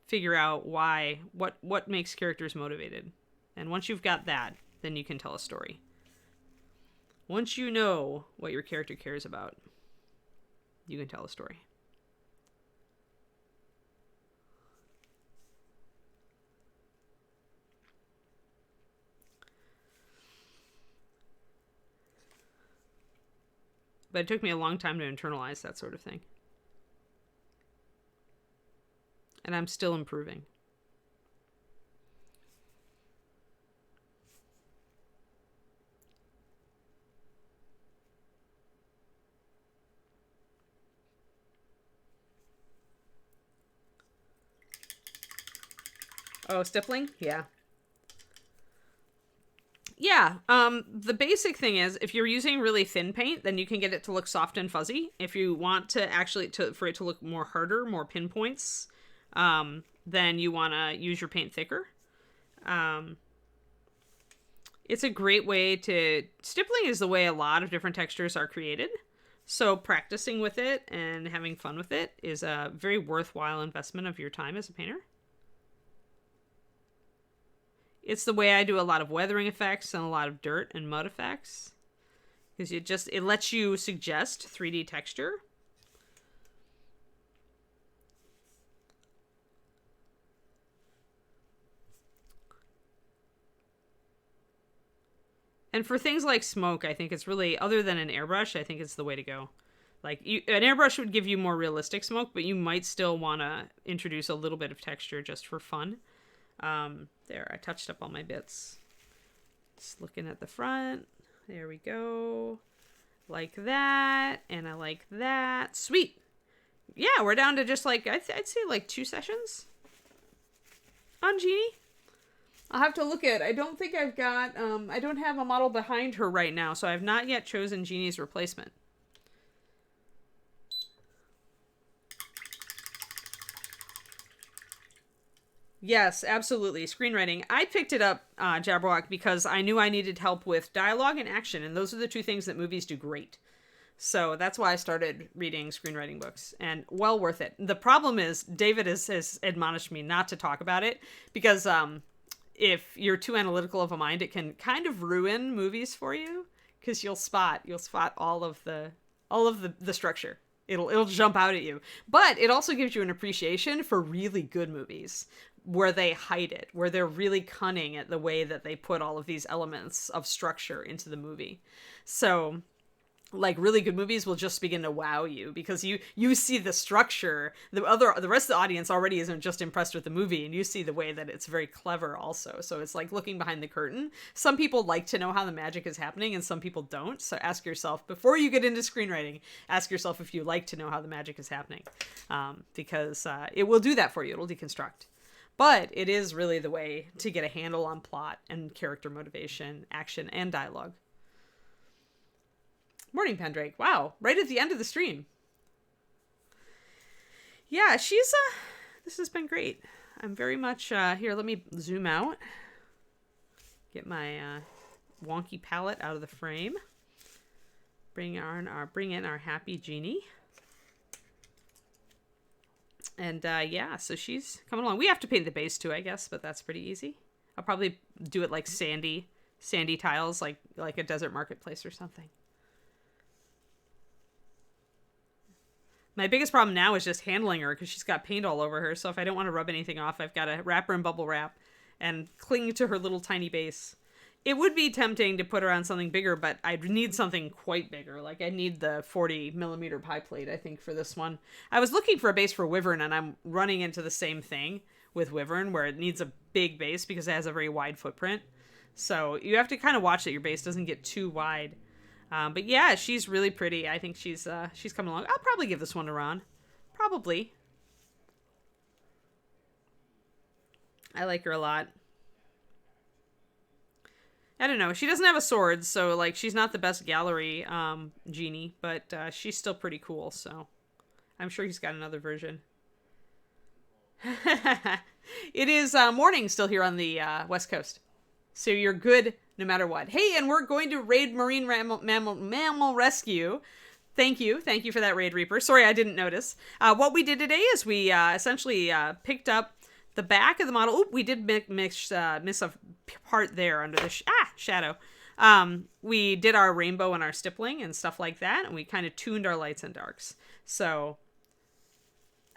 figure out what makes characters motivated. And once you've got that, then you can tell a story. Once you know what your character cares about, you can tell a story. But it took me a long time to internalize that sort of thing. And I'm still improving. Oh, stippling? Yeah. Yeah, the basic thing is, if you're using really thin paint, then you can get it to look soft and fuzzy. If you want to for it to look more harder, more pinpoints, then you want to use your paint thicker. It's a great way stippling is the way a lot of different textures are created. So practicing with it and having fun with it is a very worthwhile investment of your time as a painter. It's the way I do a lot of weathering effects and a lot of dirt and mud effects. Because it lets you suggest 3D texture. And for things like smoke, I think it's really, other than an airbrush, I think it's the way to go. Like, an airbrush would give you more realistic smoke, but you might still want to introduce a little bit of texture just for fun. There, I touched up all my bits. Just looking at the front. There we go. Like that, and I like that. Sweet. Yeah, we're down to just like, I'd say like 2 sessions on Genie. I'll have to look at, I don't think I've got, I don't have a model behind her right now, so I have not yet chosen Genie's replacement. Yes, absolutely. Screenwriting. I picked it up, Jabberwock, because I knew I needed help with dialogue and action, and those are the 2 things that movies do great. So that's why I started reading screenwriting books, and well worth it. The problem is, David has admonished me not to talk about it, because if you're too analytical of a mind, it can kind of ruin movies for you, because you'll spot all of the structure. It'll jump out at you. But it also gives you an appreciation for really good movies where they hide it, where they're really cunning at the way that they put all of these elements of structure into the movie. So, like, really good movies will just begin to wow you because you see the structure. The rest of the audience already isn't just impressed with the movie, and you see the way that it's very clever also. So it's like looking behind the curtain. Some people like to know how the magic is happening, and some people don't. So ask yourself, before you get into screenwriting, ask yourself if you like to know how the magic is happening, because it will do that for you. It'll deconstruct. But it is really the way to get a handle on plot and character motivation, action, and dialogue. Morning, Pendrake. Wow, right at the end of the stream. Yeah, this has been great. I'm very much, here, let me zoom out. Get my wonky palette out of the frame. Bring in our happy Genie. And yeah, so she's coming along. We have to paint the base too, I guess, but that's pretty easy. I'll probably do it like sandy tiles, like a desert marketplace or something. My biggest problem now is just handling her because she's got paint all over her. So if I don't want to rub anything off, I've got to wrap her in bubble wrap and cling to her little tiny base. It would be tempting to put her on something bigger, but I'd need something quite bigger. Like I need the 40mm pie plate, I think, for this one. I was looking for a base for Wyvern, and I'm running into the same thing with Wyvern, where it needs a big base because it has a very wide footprint. So you have to kind of watch that your base doesn't get too wide. But yeah, she's really pretty. I think she's coming along. I'll probably give this one to Ron. Probably. I like her a lot. I don't know. She doesn't have a sword, so like she's not the best gallery Genie, but she's still pretty cool. So I'm sure he's got another version. It is morning still here on the West Coast, so you're good no matter what. Hey, and we're going to raid Marine Mammal Rescue. Thank you for that raid, Reaper. Sorry, I didn't notice. What we did today is we essentially picked up the back of the model. Oop, we did miss a part there under the shadow. We did our rainbow and our stippling and stuff like that, and we kind of tuned our lights and darks. So,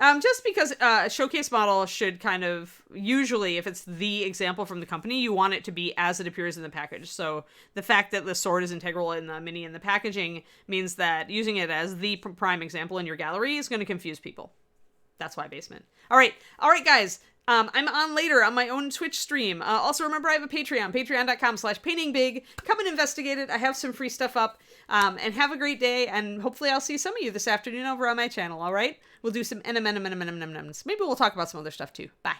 just because a showcase model should kind of, usually if it's the example from the company, you want it to be as it appears in the package. So the fact that the sword is integral in the mini and the packaging means that using it as the prime example in your gallery is going to confuse people. That's why basement. All right, guys. I'm on later on my own Twitch stream. Also, remember I have a Patreon, patreon.com/paintingbig. Come and investigate it. I have some free stuff up. And have a great day. And hopefully I'll see some of you this afternoon over on my channel. All right? We'll do some NMs. Maybe we'll talk about some other stuff too. Bye.